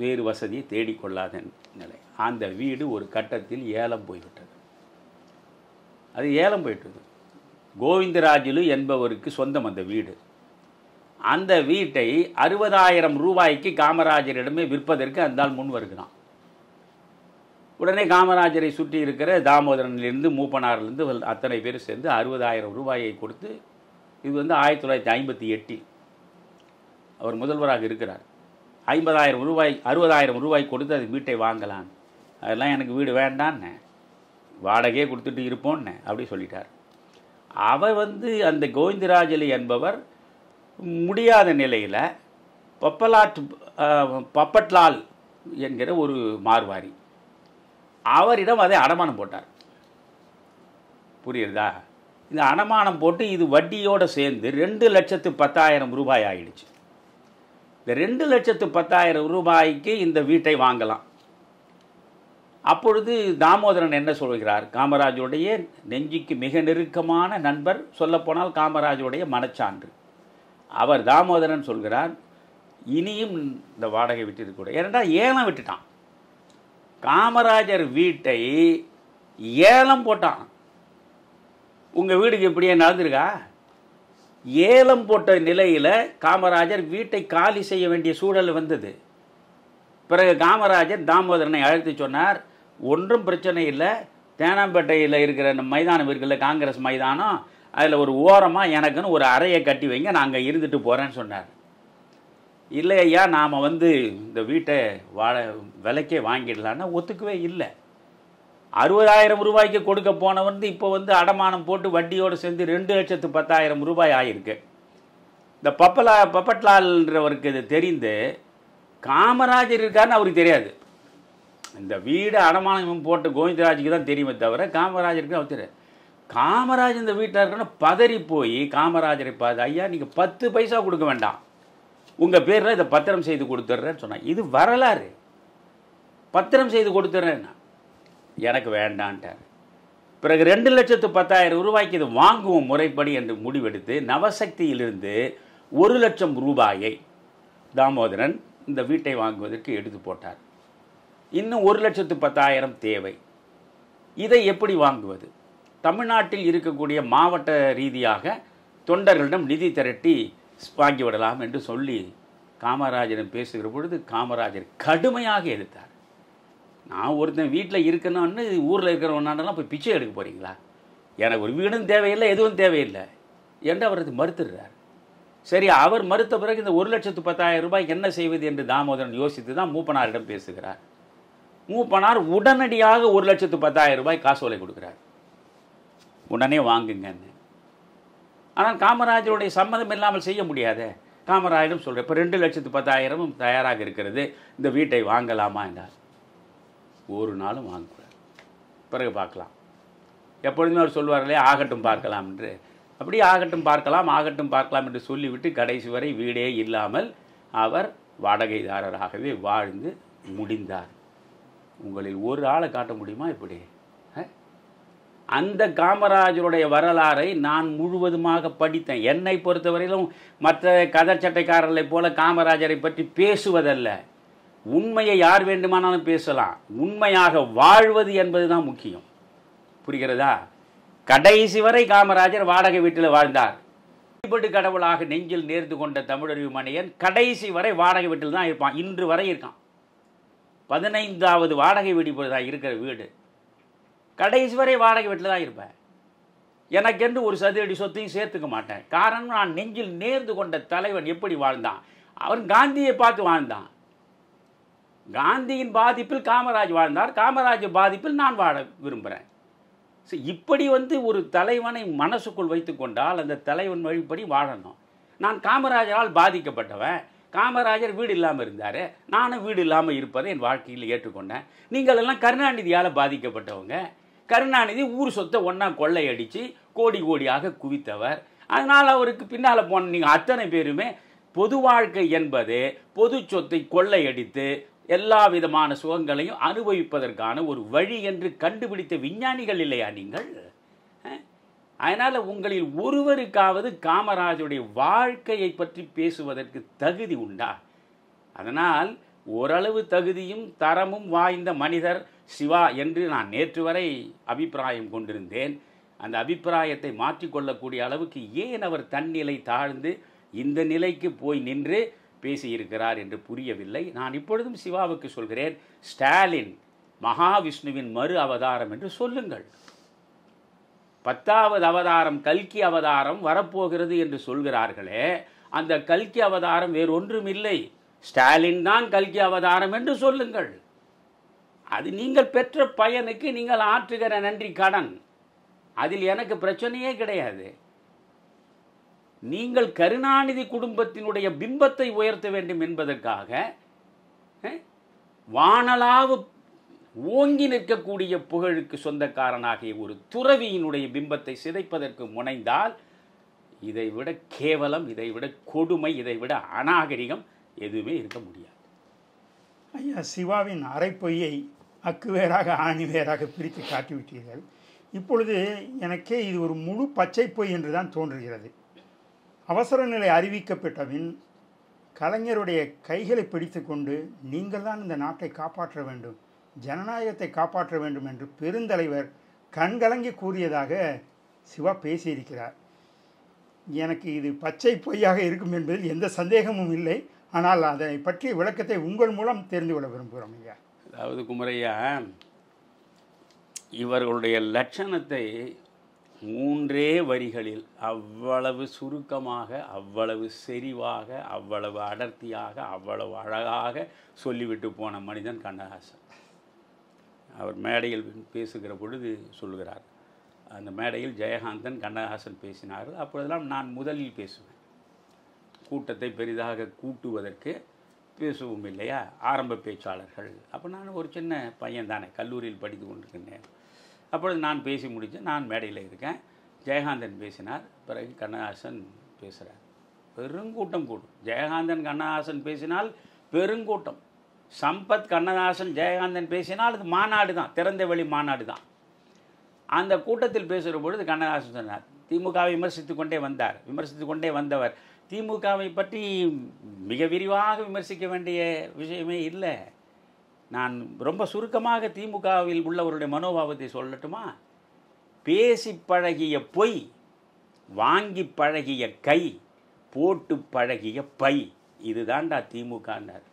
வேறு வசதியை தேடிக்கொள்ளாத நிலை. அந்த வீடு ஒரு கட்டத்தில் ஏலம் போய்விட்டது. அது ஏலம் போயிட்டது. கோவிந்தராஜுலு என்பவருக்கு சொந்தம் அந்த வீடு. அந்த வீட்டை 60,000 ரூபாய்க்கு காமராஜரிடமே விற்பதற்கு அந்த ஆள் முன் வருகிறான். உடனே காமராஜரை சுற்றி இருக்கிற தாமோதரனிலிருந்து மூப்பனாரிலிருந்து அத்தனை பேர் சேர்ந்து 60,000 ரூபாயை கொடுத்து, இது 1958 அவர் முதல்வராக இருக்கிறார். 50,000 ரூபாய் 60,000 ரூபாய் கொடுத்து அது வீட்டை வாங்கலாம். அதெல்லாம் எனக்கு வீடு வேண்டான்னு, வாடகையே கொடுத்துட்டு இருப்போன்னு அப்படி சொல்லிட்டார். அவர் அந்த கோவிந்தராஜலு என்பவர் முடியாத நிலையில் பப்பட்லால் என்கிற ஒரு மார்வாரி அவரிடம் அதை அடமானம் போட்டார். புரியுறதா? இந்த அடமானம் போட்டு இது வட்டியோடு சேர்ந்து 2,10,000 ரூபாய் ஆயிடுச்சு. இந்த 2,10,000 ரூபாய்க்கு இந்த வீட்டை வாங்கலாம். அப்பொழுது தாமோதரன் என்ன சொல்கிறார்? காமராஜருடைய நெஞ்சுக்கு மிக நெருக்கமான நண்பர், சொல்லப்போனால் காமராஜருடைய மனச்சான்று. அவர் தாமோதரன் சொல்கிறார், இனியும் இந்த வாடகை விட்டு ஏனென்றால் ஏலம் விட்டுட்டான். காமராஜர் வீட்டை ஏலம் போட்டான். உங்கள் வீடுக்கு இப்படியே நடந்திருக்கா? ஏலம் போட்ட நிலையில் காமராஜர் வீட்டை காலி செய்ய வேண்டிய சூழல் வந்தது. பிறகு காமராஜர் தாமோதரனை அழைத்து சொன்னார், ஒன்றும் பிரச்சனை இல்லை, தேனாம்பேட்டையில் இருக்கிற மைதானம் இருக்குல்ல, காங்கிரஸ் மைதானம், அதில் ஒரு ஓரமாக எனக்குன்னு ஒரு அறையை கட்டி வைங்க, நான் அங்கே இருந்துட்டு போகிறேன்னு சொன்னார். இல்லை ஐயா, நாம் இந்த வீட்டை விலைக்கே வாங்கிடலான்னா ஒத்துக்கவே இல்லை. 60,000 ரூபாய்க்கு கொடுக்க போனவன் இப்போ அடமானம் போட்டு வட்டியோடு சேர்ந்து 2,10,000 ரூபாய் ஆகிருக்கு. இந்த பப்பட்லால்ன்றவருக்கு இது தெரிந்து காமராஜர் இருக்காருன்னு அவருக்கு தெரியாது. இந்த வீடு அடமானம் போட்டு கோவிந்தராஜுக்கு தான் தெரியுமே தவிர காமராஜருக்கு அவர் தெரியாது. காமராஜ் இந்த வீட்டில் இருக்குன்னு பதறி போய் காமராஜரை பார்த்து, ஐயா நீங்கள் 10 பைசா கொடுக்க வேண்டாம், உங்கள் பேரில் இதை பத்திரம் செய்து கொடுத்துட்றேன்னு சொன்னாங்க. இது வரலாறு. பத்திரம் செய்து கொடுத்துட்றேன்னா எனக்கு வேண்டான்ட்டார். பிறகு 2,10,000 ரூபாய்க்கு இது வாங்குவோம் முறைப்படி என்று முடிவெடுத்து நவசக்தியிலிருந்து 1,00,000 ரூபாயை தாமோதரன் இந்த வீட்டை வாங்குவதற்கு எடுத்து போட்டார். இன்னும் 1,10,000 தேவை. இதை எப்படி வாங்குவது? தமிழ்நாட்டில் இருக்கக்கூடிய மாவட்ட ரீதியாக தொண்டர்களிடம் நிதி திரட்டி வாங்கிவிடலாம் என்று சொல்லி காமராஜரிடம் பேசுகிற பொழுது காமராஜர் கடுமையாக எதிர்த்தார். நான் ஒருத்தன் வீட்டில் இருக்கணும்னு ஊரில் இருக்கிறவனாண்டெல்லாம் போய் பிச்சை எடுக்க போகிறீங்களா? எனக்கு ஒரு வீடும் தேவையில்லை, எதுவும் தேவையில்லை என்று அவர் மறுத்துடுறார். சரி, அவர் மறுத்த பிறகு இந்த 1,10,000 ரூபாய் என்ன செய்வது என்று தாமோதரன் யோசித்து தான் மூப்பனாரிடம் பேசுகிறார். மூப்பனார் உடனடியாக 1,10,000 ரூபாய் காசோலை கொடுக்குறார், உடனே வாங்குங்கன்னு. ஆனால் காமராஜருடைய சம்மதம் இல்லாமல் செய்ய முடியாதே. காமராஜரிடம் சொல்கிறேன், இப்போ 2,10,000 தயாராக இருக்கிறது, இந்த வீட்டை வாங்கலாமா என்றார். ஒரு நாளும் வாங்கக்கூடாது, பிறகு பார்க்கலாம். எப்பொழுதுமே அவர் சொல்வார் இல்லையா, ஆகட்டும் பார்க்கலாம் என்று. அப்படி ஆகட்டும் பார்க்கலாம் என்று சொல்லிவிட்டு கடைசி வரை வீடே இல்லாமல் அவர் வாடகைதாரராகவே வாழ்ந்து முடிந்தார். உங்களில் ஒரு ஆளை காட்ட முடியுமா இப்படி? அந்த காமராஜருடைய வரலாறை நான் முழுவதுமாக படித்தேன். என்னை பொறுத்தவரையிலும் மற்ற கதர் சட்டைக்காரர்களை போல காமராஜரை பற்றி பேசுவதல்ல, உண்மையை யார் வேண்டுமானாலும் பேசலாம். உண்மையாக வாழ்வது என்பது தான் முக்கியம். புரிகிறதா? கடைசி வரை காமராஜர் வாடகை வீட்டில் வாழ்ந்தார். வழிபடு கடவுளாக நெஞ்சில் நேர்ந்து கொண்ட தமிழறிவு மணியன் கடைசி வரை வாடகை வீட்டில் தான் இருப்பான். இன்று வரை இருக்கான். 15வது வாடகை வீடு இப்போதான் இருக்கிற வீடு. கடைசி வரை வாடகை வீட்டில் தான் இருப்பேன். எனக்கென்று ஒரு சதுரடி சொத்தையும் சேர்த்துக்க மாட்டேன். காரணம், நான் நெஞ்சில் நேர்ந்து கொண்ட தலைவன் எப்படி வாழ்ந்தான். அவன் காந்தியை பார்த்து வாழ்ந்தான். காந்தியின் பாதிப்பில் காமராஜ் வாழ்ந்தார், காமராஜ் பாதிப்பில் நான் வாழ விரும்புகிறேன். இப்படி ஒரு தலைவனை மனசுக்குள் வைத்து கொண்டால் அந்த தலைவன் வழிப்படி வாழணும். நான் காமராஜரால் பாதிக்கப்பட்டவன். காமராஜர் வீடு இல்லாமல் இருந்தார், நானும் வீடு இல்லாமல் இருப்பதை என் வாழ்க்கையில் ஏற்றுக்கொண்டேன். நீங்கள் எல்லாம் கருணாநிதியால் பாதிக்கப்பட்டவங்க. கருணாநிதி ஊர் சொத்தை ஒன்றா கொள்ளையடித்து கோடி கோடியாக குவித்தவர். அதனால் அவருக்கு பின்னால் போன நீங்கள் அத்தனை பேருமே பொது வாழ்க்கை என்பது பொது சொத்தை கொள்ளையடித்து எல்லா விதமான சுகங்களையும் அனுபவிப்பதற்கான ஒரு வழி என்று கண்டுபிடித்த விஞ்ஞானிகள் இல்லையா நீங்கள்? அதனால் உங்களில் ஒருவருக்காவது காமராஜருடைய வாழ்க்கையை பற்றி பேசுவதற்கு தகுதி உண்டா? அதனால் ஓரளவு தகுதியும் தரமும் வாய்ந்த மனிதர் சிவா என்று நான் நேற்று வரை அபிப்பிராயம் கொண்டிருந்தேன். அந்த அபிப்பிராயத்தை மாற்றிக்கொள்ளக்கூடிய அளவுக்கு ஏன் அவர் தன்னிலை தாழ்ந்து இந்த நிலைக்கு போய் நின்று பேசியிருக்கிறார் என்று புரியவில்லை. நான் இப்பொழுதும் சிவாவுக்கு சொல்கிறேன், ஸ்டாலின் மகாவிஷ்ணுவின் மறு அவதாரம் என்று சொல்லுங்கள். 10வது அவதாரம் கல்கி அவதாரம் வரப்போகிறது என்று சொல்கிறார்களே, அந்த கல்கி அவதாரம் வேறொன்றும் இல்லை, ஸ்டாலின் தான் கல்கி அவதாரம் என்று சொல்லுங்கள். அது நீங்கள் பெற்ற பயனுக்கு நீங்கள் ஆற்றுகிற நன்றி கடன். அதில் எனக்கு பிரச்சனையே கிடையாது. நீங்கள் கருணாநிதி குடும்பத்தினுடைய பிம்பத்தை உயர்த்த வேண்டும் என்பதற்காக வானளாவு ஓங்கி நிற்கக்கூடிய புகழுக்கு சொந்தக்காரனாகிய ஒரு துறவியினுடைய பிம்பத்தை சிதைப்பதற்கு முனைந்தால் இதைவிட கேவலம், இதைவிட கொடுமை, இதைவிட அநாகரிகம் எதுவுமே இருக்க முடியாது. ஐயா, சிவாவின் அரைப்பொய்யை அக்கு வேறாக ஆணி வேறாக பிரித்து காட்டிவிட்டீர்கள். இப்பொழுது எனக்கே இது ஒரு முழு பச்சை பொய் என்று தான் தோன்றுகிறது. அவசர நிலை அறிவிக்கப்பட்டபின் கலைஞருடைய கைகளை பிடித்து கொண்டு நீங்கள் தான் இந்த நாட்டை காப்பாற்ற வேண்டும், ஜனநாயகத்தை காப்பாற்ற வேண்டும் என்று பெருந்தலைவர் கண்கலங்கி கூறியதாக சிவா பேசியிருக்கிறார். எனக்கு இது பச்சை பொய்யாக இருக்கும் என்பதில் எந்த சந்தேகமும் இல்லை. ஆனால் அதை பற்றிய விளக்கத்தை உங்கள் மூலம் தெரிந்து கொள்ள விரும்புகிறோம் ஐயா. அதாவது குமரையா, இவர்களுடைய லட்சணத்தை 3 வரிகளில் அவ்வளவு சுருக்கமாக, அவ்வளவு செறிவாக, அவ்வளவு அடர்த்தியாக, அவ்வளவு அழகாக சொல்லிவிட்டு போன மனிதன் கண்ணதாசன். அவர் மேடையில் பேசுகிற பொழுது சொல்கிறார், அந்த மேடையில் ஜெயகாந்தன் கண்ணதாசன் பேசினார். அப்பொழுதெல்லாம் நான் முதலில் பேசுவேன். கூட்டத்தை பெரிதாக கூட்டுவதற்கு பேசவும் இல்லையா, ஆரம்ப பேச்சாளர்கள். அப்போ நான் ஒரு சின்ன பையன் தானே, கல்லூரியில் படித்து கொண்டிருக்கின்றேன். அப்பொழுது நான் பேசி முடித்து நான் மேடையில் இருக்கேன். ஜெயகாந்தன் பேசினார். பிறகு கண்ணதாசன் பேசுகிறார். பெருங்கூட்டம் கூடும். ஜெயகாந்தன் கண்ணதாசன் பேசினால் பெருங்கூட்டம். சம்பத் கண்ணதாசன் ஜெயகாந்தன் பேசினால் அது மாநாடு தான், திறந்த வெளி மாநாடு தான். அந்த கூட்டத்தில் பேசுகிற பொழுது கண்ணதாசன் சொன்னார், திமுகவை விமர்சித்து கொண்டே வந்தவர் திமுகவை பற்றி மிக விரிவாக விமர்சிக்க வேண்டிய விஷயமே இல்லை. நான் ரொம்ப சுருக்கமாக திமுகவில் உள்ளவருடைய மனோபாவத்தை சொல்லட்டுமா? பேசி பழகிய பொய், வாங்கி பழகிய கை, போட்டு பழகிய பை, இதுதான்டா திமுகன்னார்.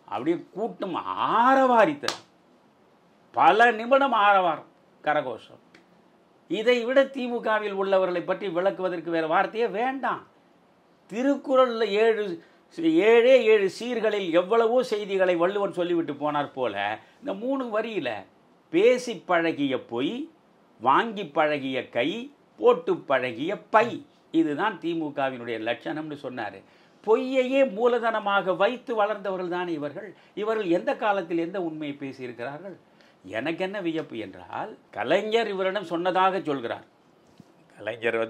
அப்படியே கூட்டம் ஆரவாரித்தது. பல நிமிடம் ஆரவாரம், கரகோஷம். இதை விட திமுகவில் உள்ளவர்களை பற்றி விளக்குவதற்கு வேறு வார்த்தையே வேண்டாம். திருக்குறளில் 7 சீர்களில் எவ்வளவோ செய்திகளை வள்ளுவன் சொல்லிவிட்டு போனார் போல, இந்த 3 வரியில் பேசி பழகிய பொய், வாங்கி பழகிய கை, போட்டு பழகிய பை, இதுதான் திமுகவினுடைய லட்சணம்னு சொன்னார். பொய்யையே மூலதனமாக வைத்து வளர்ந்தவர்கள் தான் இவர்கள். இவர்கள் எந்த காலத்தில் எந்த உண்மையை பேசியிருக்கிறார்கள்? எனக்கு என்ன வியப்பு என்றால், கலைஞர் இவரிடம் சொன்னதாக சொல்கிறார். கலைஞர்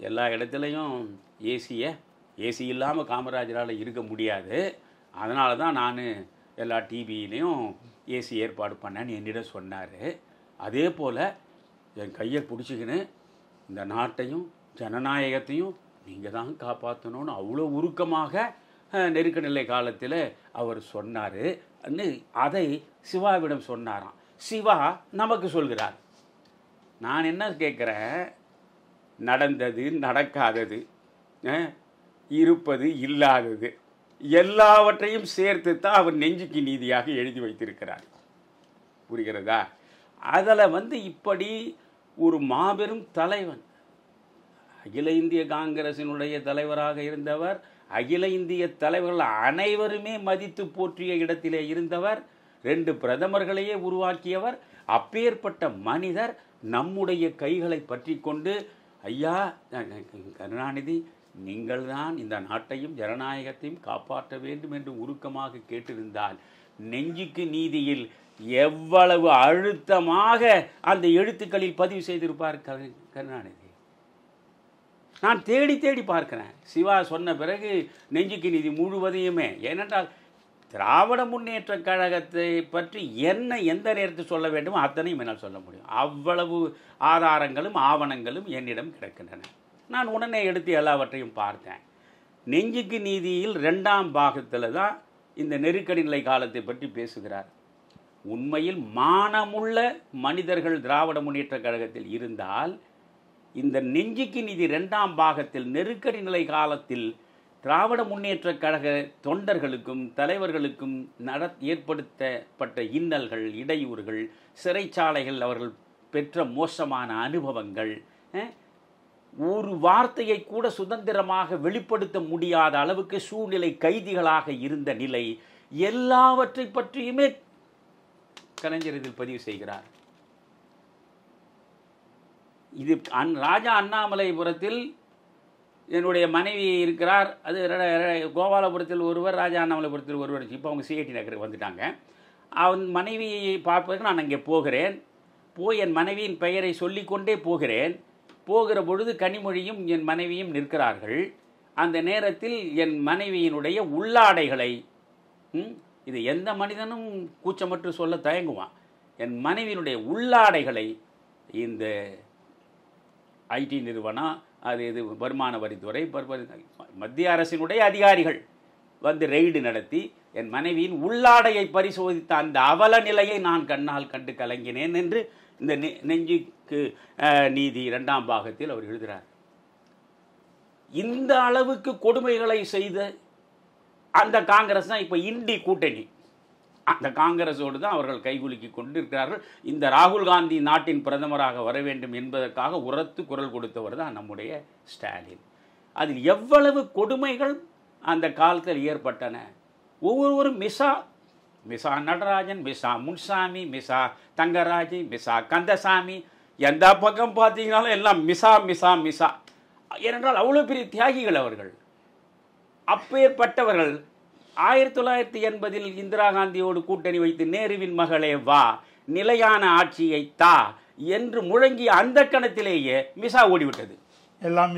எல்லா இடத்துலையும் ஏசி இல்லாமல் காமராஜரால் இருக்க முடியாது, அதனால தான் நான் எல்லா டிவியிலையும் ஏசி ஏற்பாடு பண்ணேன்னு என்னிடம் சொன்னார். அதே போல் என் கையை பிடிச்சிக்கின்னு இந்த நாட்டையும் ஜனநாயகத்தையும் நீங்கள் தான் காப்பாற்றணும்னு அவ்வளோ உருக்கமாக நெருக்க நிலை காலத்தில் அவர் சொன்னார். அதை சிவாவிடம் சொன்னாராம். சிவா நமக்கு சொல்கிறார். நான் என்ன கேட்குறேன், நடந்தது நடக்காதது, இருப்பது இல்லாதது எல்லாவற்றையும் சேர்த்து தான் அவர் நெஞ்சுக்கு நீதியாக எழுதி வைத்திருக்கிறார். புரிகிறதா? அதில் இப்படி ஒரு மாபெரும் தலைவன், அகில இந்திய காங்கிரசினுடைய தலைவராக இருந்தவர், அகில இந்திய தலைவர்கள் அனைவருமே மதித்து போற்றிய இடத்திலே இருந்தவர், 2 பிரதமர்களையே உருவாக்கியவர், அப்பேற்பட்ட மனிதர் நம்முடைய கைகளை பற்றி கொண்டு, ஐயா கருணாநிதி நீங்கள் தான் இந்த நாட்டையும் ஜனநாயகத்தையும் காப்பாற்ற வேண்டும் என்று உருக்கமாக கேட்டிருந்தால், நெஞ்சுக்கு நீதியில் எவ்வளவு அழுத்தமாக அந்த எழுத்துக்களில் பதிவு செய்திருப்பார் கருணாநிதி. நான் தேடி தேடி பார்க்கிறேன். சிவா சொன்ன பிறகு நெஞ்சுக்கு நீதி முழுவதையுமே, ஏனென்றால் திராவிட முன்னேற்ற கழகத்தை பற்றி என்ன எந்த நேரத்தில் சொல்ல வேண்டுமோ அத்தனையும் என்னால் சொல்ல முடியும். அவ்வளவு ஆதாரங்களும் ஆவணங்களும் என்னிடம் கிடக்கின்றன. நான் உடனே எடுத்து எல்லாவற்றையும் பார்த்தேன். நெஞ்சுக்கு நீதியில் 2ஆம் பாகத்தில் தான் இந்த நெருக்கடி நிலை காலத்தை பற்றி பேசுகிறார். உண்மையில் மானமுள்ள மனிதர்கள் திராவிட முன்னேற்ற கழகத்தில் இருந்தால் இந்த நெஞ்சுக்கு நீதி 2ஆம் பாகத்தில் நெருக்கடி நிலை காலத்தில் திராவிட முன்னேற்ற கழக தொண்டர்களுக்கும் தலைவர்களுக்கும் ஏற்படுத்தப்பட்ட இன்னல்கள், இடையூறுகள், சிறைச்சாலைகள், அவர்கள் பெற்ற மோசமான அனுபவங்கள், ஒரு வார்த்தையை கூட சுதந்திரமாக வெளிப்படுத்த முடியாத அளவுக்கு சூழ்நிலை கைதிகளாக இருந்த நிலை, எல்லாவற்றை பற்றியுமே கலைஞர் இதில் பதிவு செய்கிறார். இது ராஜா அண்ணாமலைபுரத்தில் என்னுடைய மனைவி இருக்கிறார். அது கோபாலபுரத்தில் ஒருவர், ராஜா அண்ணாமலைபுரத்தில் ஒருவர். இப்போ அவங்க சிஐடி நகருக்கு வந்துட்டாங்க. அவன் மனைவியை பார்ப்பதற்கு நான் அங்கே போகிறேன். போய் என் மனைவியின் பெயரை சொல்லிக்கொண்டே போகிறேன். போகிற பொழுது கனிமொழியும் என் மனைவியும் நிற்கிறார்கள். அந்த நேரத்தில் என் மனைவியினுடைய உள்ளாடைகளை, இது எந்த மனிதனும் கூச்சமற்று சொல்ல தயங்குவான், என் மனைவியினுடைய உள்ளாடைகளை இந்த ஐடி நிறுவனம், அது இது வருமான வரித்துறை, மத்திய அரசினுடைய அதிகாரிகள் வந்து ரெய்டு நடத்தி என் மனைவியின் உள்ளாடையை பரிசோதித்த அந்த அவல நிலையை நான் கண்ணால் கண்டு கலங்கினேன் என்று இந்த நெஞ்சுக்கு நீதி 2ஆம் பாகத்தில் அவர் எழுதுகிறார். இந்த அளவுக்கு கொடுமைகளை செய்த அந்த காங்கிரஸ் தான் இப்போ இண்டி கூட்டணி. அந்த காங்கிரஸோடு தான் அவர்கள் கைகுலுக்கி கொண்டிருக்கிறார்கள். இந்த ராகுல் காந்தி நாட்டின் பிரதமராக வர வேண்டும் என்பதற்காக உரத்து குரல் கொடுத்தவர் தான் நம்முடைய ஸ்டாலின். அதில் எவ்வளவு கொடுமைகள் அந்த காலத்தில் ஏற்பட்டன. ஒவ்வொருவரும் மிசா நடராஜன், மிசா முன்சாமி, மிசா தங்கராஜி, மிசா கந்தசாமி, எந்த பக்கம் பார்த்தீங்கன்னாலும் எல்லாம் மிசா மிசா மிசா. ஏனென்றால் அவ்வளோ பெரிய தியாகிகள் அவர்கள். அப்பேற்பட்டவர்கள் 1980 இந்திரா காந்தியோடு கூட்டணி வைத்து நேருவின் மகளே வா, நிலையான ஆட்சியை தா என்று முழங்கிய அந்த கணத்திலேயே மிசா ஓடிவிட்டது. எல்லாம்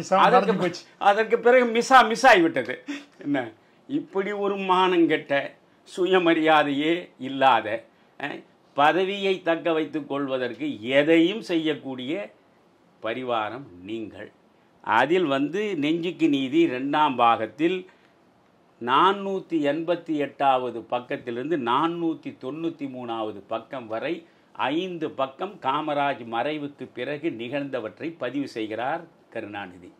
அதற்கு பிறகு மிஸ் ஆகிவிட்டது. என்ன, இப்படி ஒரு மானங்கெட்ட சுயமரியாதையே இல்லாத, பதவியை தக்க வைத்துக் கொள்வதற்கு எதையும் செய்யக்கூடிய பரிவாரம் நீங்கள். அதில் நெஞ்சுக்கு நீதி 2ஆம் பாகத்தில் 488வது பக்கத்திலிருந்து 493வது பக்கம் வரை 5 பக்கம் காமராஜ் மறைவுக்கு பிறகு நிகழ்ந்தவற்றை பதிவு செய்கிறார் கருணாநிதி.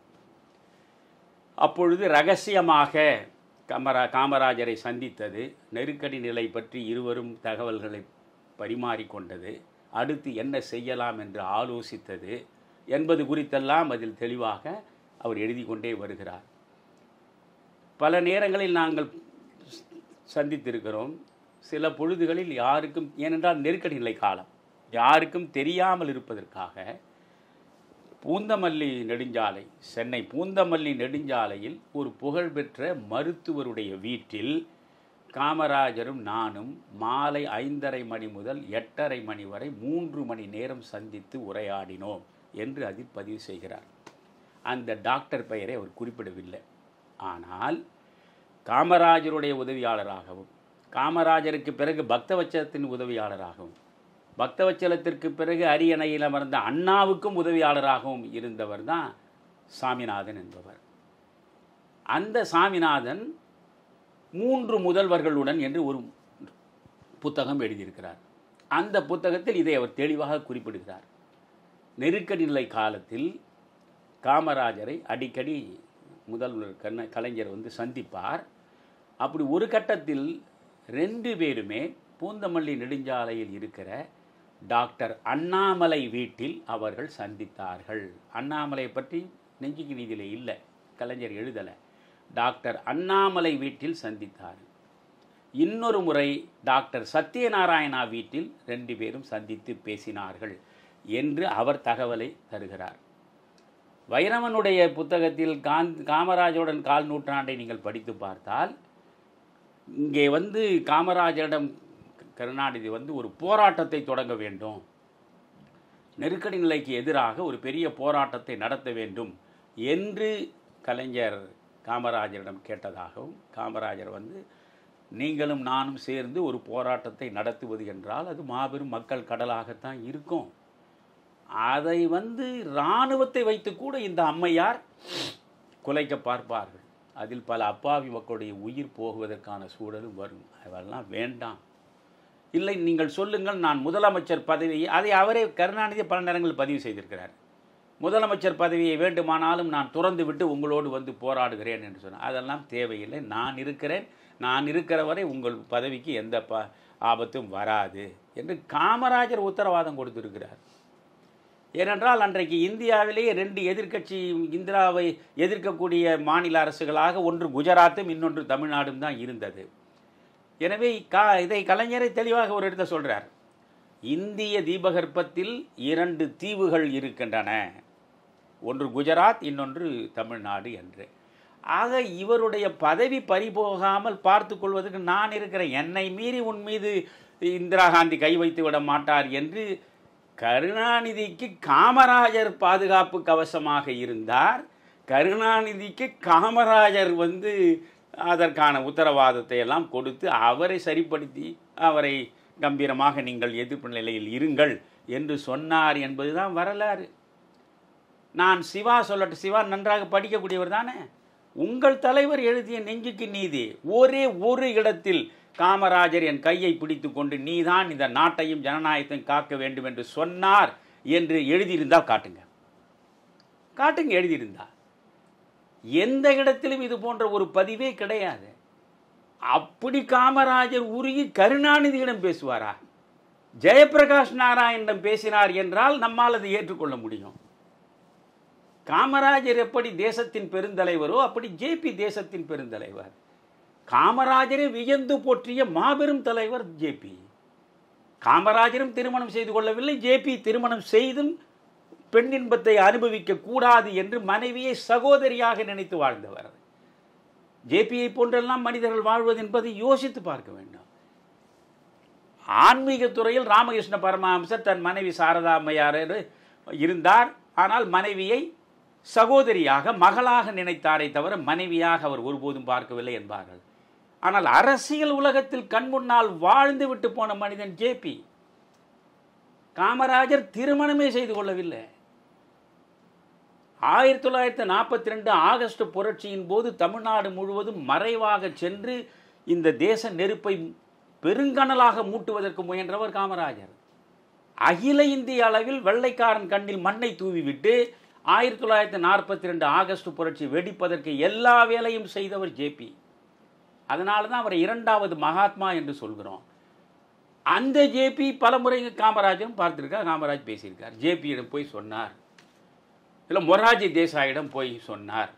அப்பொழுது ரகசியமாக காமராஜரை சந்தித்தது, நெருக்கடி நிலை பற்றி இருவரும் தகவல்களை பரிமாறிக்கொண்டது, அடுத்து என்ன செய்யலாம் என்று ஆலோசித்தது என்பது குறித்தெல்லாம் அதில் தெளிவாக அவர் எழுதி கொண்டே வருகிறார். பல நேரங்களில் நாங்கள் சந்தித்திருக்கிறோம். சில பொழுதுகளில் யாருக்கும், ஏனென்றால் நெருக்கடி நிலை காலம், யாருக்கும் தெரியாமல் இருப்பதற்காக பூந்தமல்லி நெடுஞ்சாலை, சென்னை பூந்தமல்லி நெடுஞ்சாலையில் ஒரு புகழ்பெற்ற மருத்துவருடைய வீட்டில் காமராஜரும் நானும் மாலை 5:30 மணி முதல் 8:30 மணி வரை 3 மணி நேரம் சந்தித்து உரையாடினோம் என்று அதில் பதிவு செய்கிறார். அந்த டாக்டர் பெயரை அவர் குறிப்பிடவில்லை. ஆனால் காமராஜருடைய உதவியாளராகவும், காமராஜருக்கு பிறகு பக்தவச்சலத்தின் உதவியாளராகவும், பக்தவச்சலத்திற்கு பிறகு அரியணையில் அமர்ந்த அண்ணாவுக்கும் உதவியாளராகவும் இருந்தவர் தான் சாமிநாதன் என்பவர். அந்த சாமிநாதன் 3 முதல்வர்களுடன் என்று ஒரு புத்தகம் எழுதியிருக்கிறார். அந்த புத்தகத்தில் இதை அவர் தெளிவாக குறிப்பிடுகிறார். நெருக்கடி நிலை காலத்தில் காமராஜரை அடிக்கடி முதல்வர் கலைஞர் சந்திப்பார். அப்படி ஒரு கட்டத்தில் 2 பேருமே பூந்தமல்லி நெடுஞ்சாலையில் இருக்கிற டாக்டர் அண்ணாமலை வீட்டில் அவர்கள் சந்தித்தார்கள். அண்ணாமலை பற்றி நெஞ்சுக்கு நீதியிலே இல்லை, கலைஞர் எழுதலை. டாக்டர் அண்ணாமலை வீட்டில் சந்தித்தார். இன்னொரு முறை டாக்டர் சத்யநாராயணா வீட்டில் 2 பேரும் சந்தித்து பேசினார்கள் என்று அவர் தகவலை தருகிறார். வைரவனுடைய புத்தகத்தில் காமராஜருடன் கால் நூற்றாண்டை நீங்கள் படித்து பார்த்தால், இங்கே காமராஜரிடம் கருணாநிதி ஒரு போராட்டத்தை தொடங்க வேண்டும், நெருக்கடி நிலைக்கு எதிராக ஒரு பெரிய போராட்டத்தை நடத்த வேண்டும், என்று கலைஞர் காமராஜரிடம் கேட்டதாகவும், காமராஜர் நீங்களும் நானும் சேர்ந்து ஒரு போராட்டத்தை நடத்துவது என்றால் அது மாபெரும் மக்கள் கடலாகத்தான் இருக்கும். அதை இராணுவத்தை வைத்து கூட இந்த அம்மையார் குலைக்க பார்ப்பார்கள். அதில் பல அப்பாவி மக்களுடைய உயிர் போகுவதற்கான சூழலும் வரும். அதெல்லாம் வேண்டாம். இல்லை, நீங்கள் சொல்லுங்கள், நான் முதலமைச்சர் பதவியை, அதை அவரே கருணாநிதி பல நேரங்களில் பதிவு செய்திருக்கிறார். முதலமைச்சர் பதவியை வேண்டுமானாலும் நான் துறந்து விட்டு உங்களோடு போராடுகிறேன் என்று சொன்னார். அதெல்லாம் தேவையில்லை, நான் இருக்கிறேன், நான் இருக்கிற வரை உங்கள் பதவிக்கு எந்த ஆபத்தும் வராது என்று காமராஜர் உத்தரவாதம் கொடுத்திருக்கிறார். ஏனென்றால் அன்றைக்கு இந்தியாவிலேயே 2 எதிர்க்கட்சி இந்திராவை எதிர்க்கக்கூடிய மாநில அரசுகளாக ஒன்று குஜராத்தும் இன்னொன்று தமிழ்நாடும் தான் இருந்தது. எனவே இதை கலைஞரை தெளிவாக ஒரு இடத்தை சொல்கிறார். இந்திய தீபகற்பத்தில் 2 தீவுகள் இருக்கின்றன, ஒன்று குஜராத், இன்னொன்று தமிழ்நாடு என்று. ஆக இவருடைய பதவி பறிபோகாமல் பார்த்து கொள்வதற்கு நான் இருக்கிறேன், என்னை மீறி உன் மீது இந்திரா காந்தி கை வைத்து விட மாட்டார் என்று கருணாநிதிக்கு காமராஜர் பாதுகாப்பு கவசமாக இருந்தார். கருணாநிதிக்கு காமராஜர் அதற்கான உத்தரவாதத்தை எல்லாம் கொடுத்து அவரை சரிப்படுத்தி அவரை கம்பீரமாக நீங்கள் எதிர்ப்பு நிலையில் இருங்கள் என்று சொன்னார் என்பதுதான் வரலாறு. நான் சிவா சொல்லட்டும், சிவா நன்றாக படிக்கக்கூடியவர் தானே. உங்கள் தலைவர் எழுதிய நெஞ்சுக்கு நீதி, ஒரே ஒரு இடத்தில் காமராஜர் என் கையை பிடித்து கொண்டு நீதான் இந்த நாட்டையும் ஜனநாயகத்தையும் காக்க வேண்டும் என்று சொன்னார் என்று எழுதியிருந்தால் காட்டுங்க, காட்டுங்க எழுதியிருந்தால். எந்த இடத்திலும் இது போன்ற ஒரு பதிவே கிடையாது. அப்படி காமராஜர் உருகி கருணாநிதியிடம் பேசுவாரா? ஜெயபிரகாஷ் நாராயணிடம் பேசினார் என்றால் நம்மால் அதை ஏற்றுக்கொள்ள முடியும். காமராஜர் எப்படி தேசத்தின் பெருந்தலைவரோ அப்படி ஜேபி தேசத்தின் பெருந்தலைவர். காமராஜரை வியந்து போற்றிய மாபெரும் தலைவர் ஜேபி. காமராஜரும் திருமணம் செய்து கொள்ளவில்லை, ஜேபி திருமணம் செய்தும் பெண்ணின்பத்தை அனுபவிக்க கூடாது என்று மனைவியை சகோதரியாக நினைத்து வாழ்ந்தவர். ஜேபியை போன்றெல்லாம் மனிதர்கள் வாழ்வது என்பதை யோசித்து பார்க்க வேண்டும். ஆன்மீக துறையில் ராமகிருஷ்ண பரமஹம்சர் தன் மனைவி சாரதா அம்மையார் இருந்தார். ஆனால் மனைவியை சகோதரியாக மகளாக நினைத்தாரை தவிர மனைவியாக அவர் ஒருபோதும் பார்க்கவில்லை என்பார்கள். ஆனால் அரசியல் உலகத்தில் கண்முன்னால் வாழ்ந்து விட்டு போன மனிதன் ஜேபி. காமராஜர் திருமணமே செய்து கொள்ளவில்லை. 1942 ஆகஸ்ட் புரட்சியின் போது தமிழ்நாடு முழுவதும் மறைவாக சென்று இந்த தேச நெருப்பை பெருங்கனலாக மூட்டுவதற்கு முயன்றவர் காமராஜர். அகில இந்திய அளவில் வெள்ளைக்காரன் கண்ணில் மண்ணை தூவிவிட்டு 1942 ஆகஸ்ட் புரட்சி வெடிப்பதற்கு எல்லா வேலையும் செய்தவர் ஜேபி. அதனால தான் அவரை 2வது மகாத்மா என்று சொல்கிறோம். அந்த ஜேபி பல முறை காமராஜரும் பார்த்திருக்கார், காமராஜ் பேசியிருக்கார். ஜேபியிடம் போய் சொன்னார், இல்லை மொரார்ஜி தேசாயிடம் போய் சொன்னார்.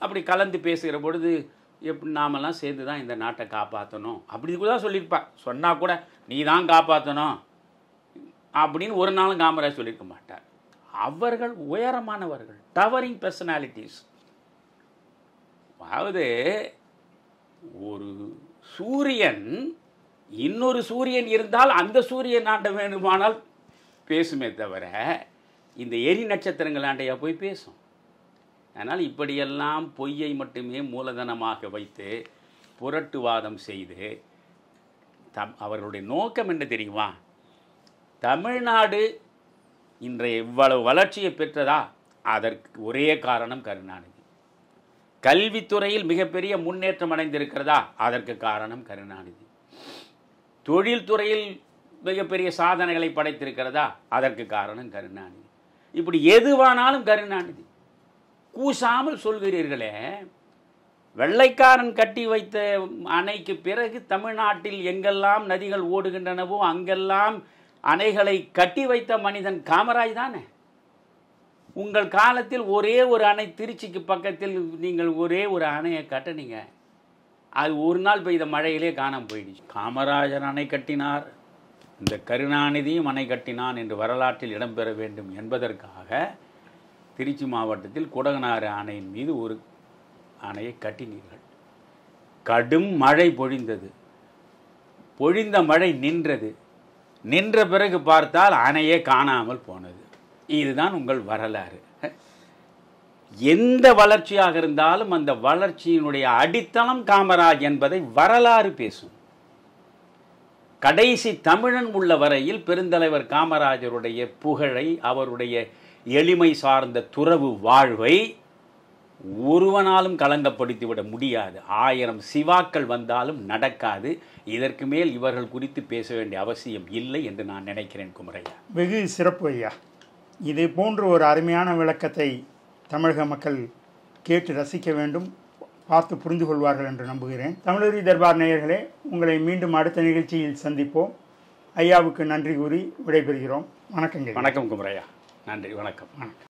அப்படி கலந்து பேசுகிற பொழுது எப்படி நாமெல்லாம் சேர்ந்து தான் இந்த நாட்டை காப்பாற்றணும் அப்படி கூட தான் சொல்லியிருப்பார். சொன்னால் கூட நீ தான் காப்பாற்றணும் அப்படின்னு ஒரு நாளும் காமராஜ் சொல்லியிருக்க மாட்டார். அவர்கள் உயரமானவர்கள், டவரிங் பர்சனாலிட்டிஸ். அதாவது ஒரு சூரியன் இன்னொரு சூரியன் இருந்தால் அந்த சூரியன் ஆண்ட வேண்டுமானால் பேசுமே தவிர இந்த எரி நட்சத்திரங்கள் ஆண்டையா போய் பேசும். அதனால் இப்படியெல்லாம் பொய்யை மட்டுமே மூலதனமாக வைத்து புரட்டுவாதம் செய்து அவர்களுடைய நோக்கம் என்ன தெரியுமா? தமிழ்நாடு இன்றைய இவ்வளவு வளர்ச்சியை பெற்றதா? அதற்கு ஒரே காரணம் கருணாநிதி. கல்வித்துறையில் மிகப்பெரிய முன்னேற்றம் அடைந்திருக்கிறதா? அதற்கு காரணம் கருணாநிதி. தொழில்துறையில் மிகப்பெரிய சாதனைகளை படைத்திருக்கிறதா? அதற்கு காரணம் கருணாநிதி. இப்படி எதுவானாலும் கருணாநிதி. கூசாமல் சொல்கிறீர்களே, வெள்ளைக்காரன் கட்டி வைத்த அணைக்கு பிறகு தமிழ்நாட்டில் எங்கெல்லாம் நதிகள் ஓடுகின்றனவோ அங்கெல்லாம் அணைகளை கட்டி வைத்த மனிதன் காமராஜ் தானே. உங்கள் காலத்தில் ஒரே ஒரு அணை, திருச்சிக்கு பக்கத்தில் நீங்கள் ஒரே ஒரு அணையை கட்டினீங்க, அது ஒரு நாள் பெய்த மழையிலே காணாமல் போயிடுச்சு. காமராஜர் அணை கட்டினார், இந்த கருணாநிதியும் அணை கட்டினான் என்று வரலாற்றில் இடம்பெற வேண்டும் என்பதற்காக திருச்சி மாவட்டத்தில் குடகனாறு அணையின் மீது ஒரு அணையை கட்டினீர்கள். கடும் மழை பொழிந்தது, பொழிந்த மழை நின்றது, நின்ற பிறகு பார்த்தால் அணையே காணாமல் போனது. இதுதான் உங்கள் வரலாறு. எந்த வளர்ச்சியாக இருந்தாலும் அந்த வளர்ச்சியினுடைய அடித்தளம் காமராஜ் என்பதை வரலாறு பேசும். கடைசி தமிழன் உள்ள வரையில் பெருந்தலைவர் காமராஜருடைய புகழை, அவருடைய எளிமை சார்ந்த துறவு வாழ்வை ஒருவனாலும் களங்கப்படுத்திவிட முடியாது. 1000 சிவாக்கள் வந்தாலும் நடக்காது. இதற்கு மேல் இவர்கள் குறித்து பேச வேண்டிய அவசியம் இல்லை என்று நான் நினைக்கிறேன். குமரையா, வெகு சிறப்பு ஐயா. இது போன்ற ஒரு அருமையான விளக்கத்தை தமிழக மக்கள் கேட்டு ரசிக்க வேண்டும், பார்த்து புரிந்து கொள்வார்கள் என்று நம்புகிறேன். தமிழறி தர்பார் நேயர்களே, உங்களை மீண்டும் அடுத்த நிகழ்ச்சியில் சந்திப்போம். ஐயாவுக்கு நன்றி கூறி விடைபெறுகிறோம். வணக்கங்கள். வணக்கம் குமரையா. நன்றி. வணக்கம். வணக்கம்.